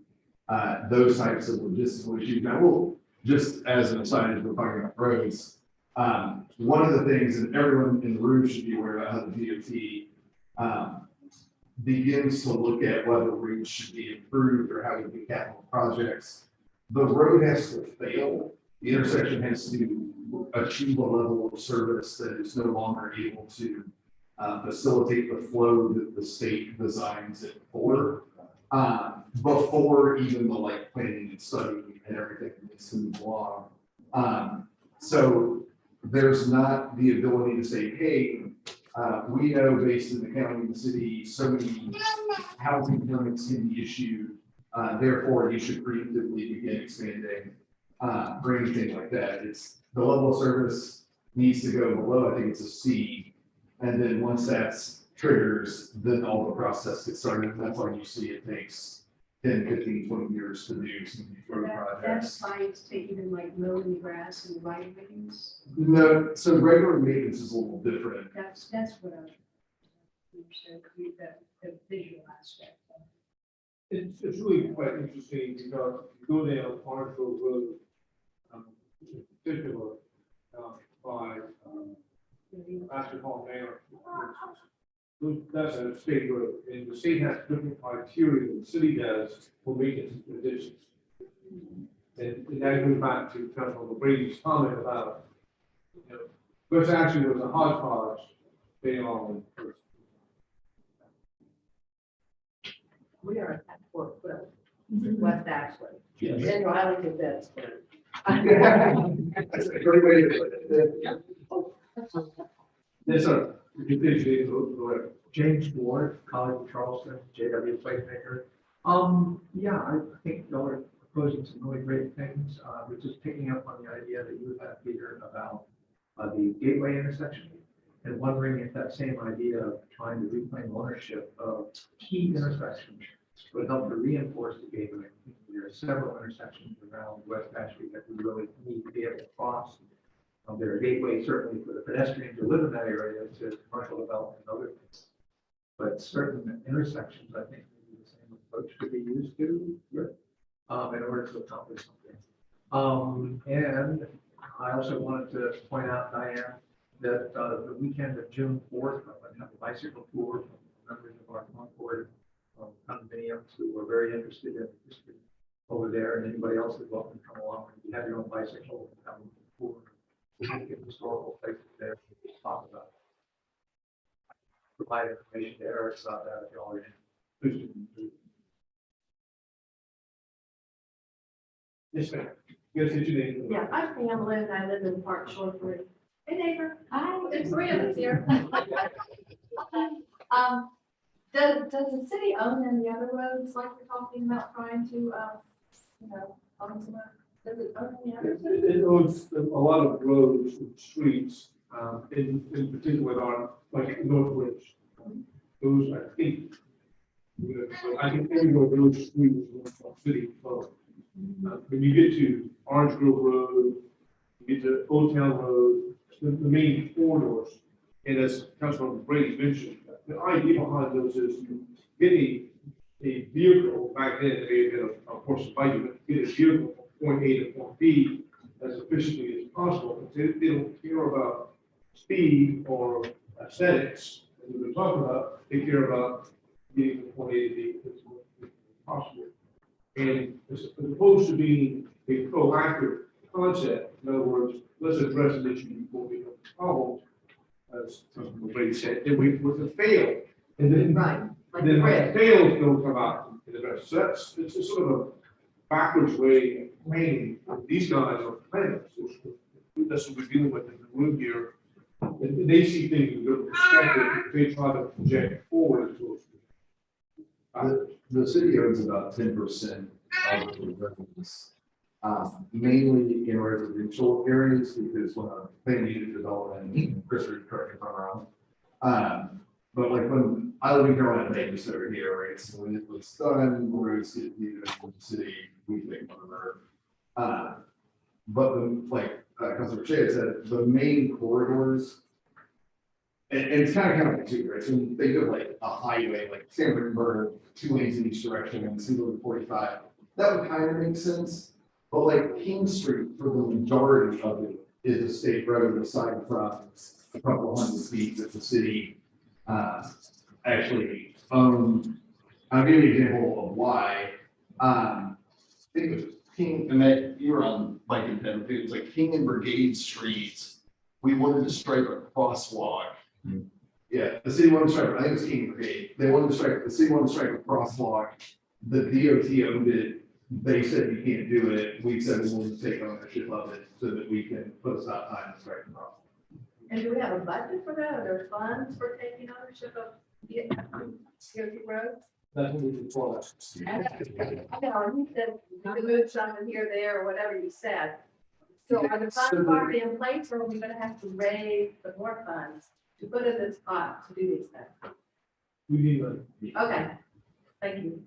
those types of logistical issues. Now, well, just as an aside, as we're talking about roads, one of the things that everyone in the room should be aware of how the DOT begins to look at whether routes should be improved or how to do capital projects. The road has to fail. The intersection has to achieve a level of service that is no longer able to facilitate the flow that the state designs it for. Before even the like planning and studying and everything needs to move along. So there's not the ability to say, hey, We know based in the county and the city, so many housing permits can be issued. Therefore, you should preemptively begin expanding, for anything like that. It's the level of service needs to go below, I think it's a C. And then once that's triggers, then all the process gets started. And that's why you see it takes 10, 15, 20 years to do some of these road projects. That's fine to take even like mowing the grass and right things. No, so regular maintenance is a little different. That's what I understand, the visual aspect. It's really quite interesting because if you go down Hartsville Road, in particular, by, Basketball Manor. That's a state road, and the state has different criteria than the city does for maintenance conditions. And that goes back to Councilman Brady's comment about, which actually was a hodgepodge thing on. We are at Fort Cliff, West Ashley. And Riley did this. That's a great way to put it. Yes, sir. You can please leave the James Ward, College of Charleston, JW Playmaker. Yeah, I think y'all are proposing some really great things. We're just picking up on the idea that you had, Peter, about the Gateway intersection and wondering if that same idea of trying to reclaim ownership of key intersections would help to reinforce the Gateway. There are several intersections around West Ashley that we really need to be able to cross. There are gateways certainly for the pedestrians who live in that area to commercial development and other things. But certain intersections, I think maybe the same approach could be used to in order to accomplish something. And I also wanted to point out, Diane, that the weekend of June 4th, I'm going to have a bicycle tour from members of our Concord condominiums who were very interested in history over there, and anybody else is welcome to come along. If you have your own bicycle, have a tour. We can get historical places there to talk about. Provide information to Eric about that if y'all are interested. Yes, ma'am. Yes, it's your name. Yeah, I'm Pam Lynn, I live in Park Shore 3. Hey neighbor. Hi. There's three of us here. Does the city own any other roads like we're talking about trying to, own some, does it own any others? It owns a lot of roads and streets, in particular on, like Northwich. Those, I think, every one of those streets is on city road. When you get to Orange Grove Road, you get to Old Town Road, the main corridors, and as Councilman Brady mentioned, the idea behind those is to get a vehicle back then, they had a horse and buggy, but get a vehicle from point A to point B as efficiently as possible. They don't care about speed or aesthetics, as we've been talking about, they care about getting from point A to B as possible. And as opposed to being a proactive concept, in other words, let's address an issue before we have a problem, as Councilman Brady said, then we with a fail, and then Like then the when red. it fails, don't come out and address. So it's a sort of a backwards way of planning. These guys are planners. That's what we're dealing with in the room here. And they see things in a different perspective. They try to project forward to us. The city owns about 10% of the revenues, mainly in residential areas, because when a family unit development, Chris would correct me if I'm wrong. But like when I live in Carolina, they just over here, right? So when it was done, the roads get needed in the city, we take one of our. But Councilor Shea said, the main corridors. And it's kind of like too, right? So when you think of like a highway, like San Bernardino, 2 lanes in each direction and single to 45, that would kind of make sense. But like King Street, for the majority of it, is a state road aside from a couple hundred feet that the city actually owned. I'll give you an example of why. I think it was King, and that you were on Mike and Penn, it was like King and Brigade Streets. We wanted to stripe a crosswalk. Yeah, the city wanted to strike, I think it was King and Brigade. They wanted to strike, the city wanted to strike a crosswalk. The DOT owned it. They said you can't do it. We said we wanted to take ownership of it so that we can put a stop sign and strike the crosswalk. And do we have a budget for that? Are there funds for taking ownership of the road? That's what we do for that. Okay, you said you can move something here, there, or whatever you said. So are the funds already in place, or are we gonna have to raise the more funds to put in this pot to do these things? We need money. Okay, thank you.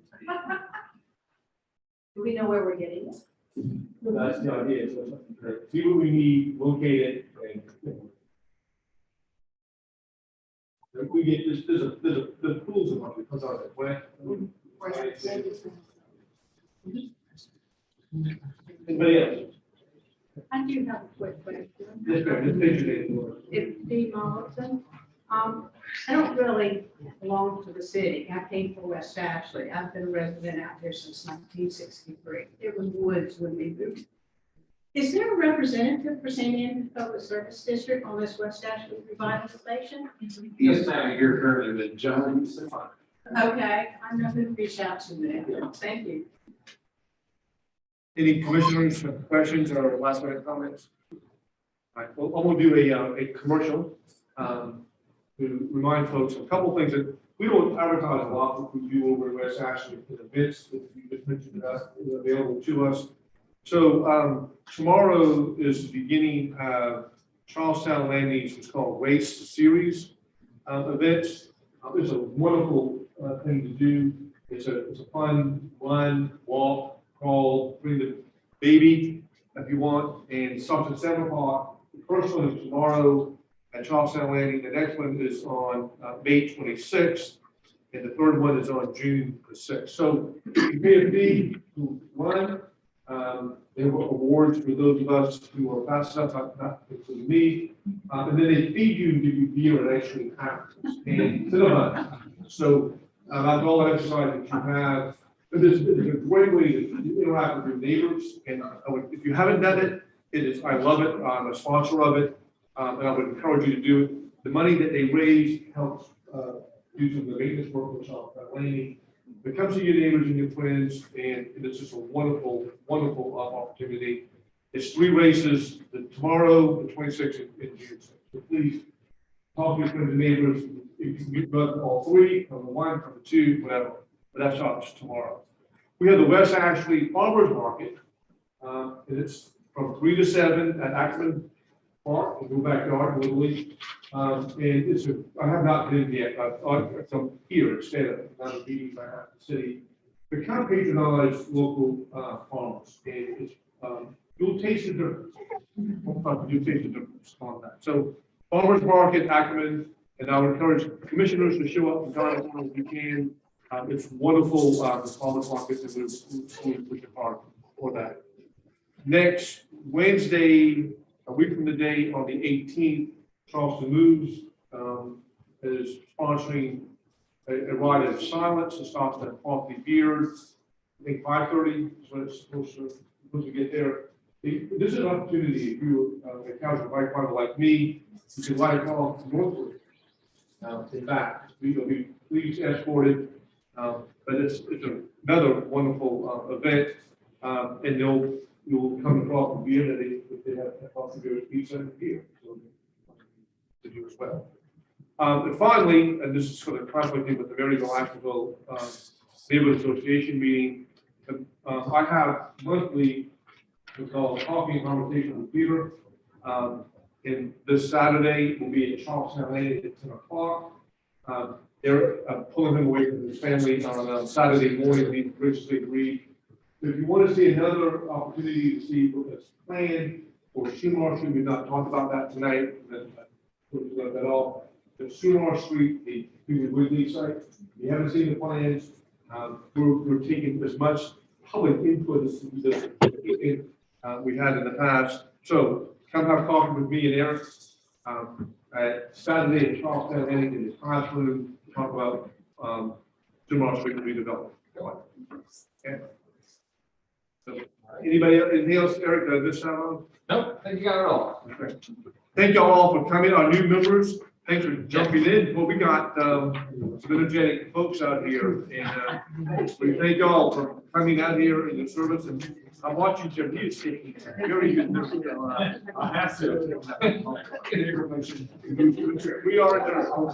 Do we know where we're getting it? That's the idea. So, see what we need, locate it, and if we get this, the pools of money comes out of it. When- Anybody else? I do have a quick question. Yes, ma'am. Just state your name. It's Dee Mollison. I don't really belong to the city. I came from West Ashley. I've been a resident out here since 1963. It was woods when we moved. Is there a representative for St. Andrews Public Service District on this West Ashley revitalization? Yes, ma'am, you're currently with John. Okay, I'm not going to reach out to them. Thank you. Any commissioners have questions or last minute comments? All right, well, I'm gonna do a commercial, to remind folks of a couple of things that we don't advertise a lot, but we do over in West Ashley, in events that you just mentioned, available to us. So, tomorrow is the beginning of Charlestown Landing's, what's called Race Series, events. It's a wonderful, thing to do. It's a fun run, walk, crawl, bring the baby if you want, and it starts at 7 o'clock. The first one is tomorrow at Charlestown Landing. The next one is on May 26th, and the third one is on June the 6th. So you pay a fee to run. There were awards for those of us who are fast enough, not including me. And then they feed you and give you beer and actually happens and cinema. So that's all the exercise that you have. But there's a great way to interact with your neighbors. And if you haven't done it, I love it. I'm a sponsor of it. And I would encourage you to do it. The money that they raise helps do some of the maintenance work with Landing. But come see your neighbors and your friends, and it's just a wonderful, wonderful opportunity. It's 3 races, tomorrow, the 26th, and June 6th. So please talk to your friends and neighbors. If you can get all 3, from the 1, from the 2, whatever. But that's not just tomorrow. We have the West Ashley Farmers Market, and it's from 3 to 7 at Ackerman Park, in your backyard, literally. And I have not been yet. I've come here instead of another meeting I have in the city. We kind of patronize local farmers, and it's you'll taste the difference. You'll taste the difference on that. So Farmers Market, Ackerman, and I would encourage commissioners to show up and dine if you can. It's wonderful, the farmers market, and we're pushing hard for that. Next Wednesday, a week from today, on the 18th, Charleston Moves is sponsoring a ride of silence. It starts at Coffee Beer. I think 5:30 is when it's supposed to get there. This is an opportunity if you're a casual bike rider like me, you can ride across northward. In fact, we'll be please escorted. But it's another wonderful event, and you'll come across the beer that they have coffee beer, pizza, and beer to do as well. And finally, and this is sort of conflicting with the Maryville Asheville Neighborhood Association meeting, I have monthly what's called Coffee and Conversation with Peter. And this Saturday will be at Charleston Landing at 10 o'clock. They're pulling him away from his family on Saturday morning. We graciously agreed. If you want to see another opportunity to see what's planned for Schumacher, we've not talked about that tonight at all. The Schumacher Street, the Wiggly site. If you haven't seen the plans, we're taking as much public input as we had in the past. So come have coffee with me and Eric at Saturday at Charleston Landing in his classroom. Talk about Schumacher Street redevelopment. Okay. So, anybody else, anything else, Eric, this time on? Nope, I think you got it all. Okay. Thank you all for coming. Our new members Thanks for jumping in. Well, we got some energetic folks out here, and we thank y'all for coming out here in the service. And I'm watching Jim. He is taking very good notes. I have to. We are adjourned.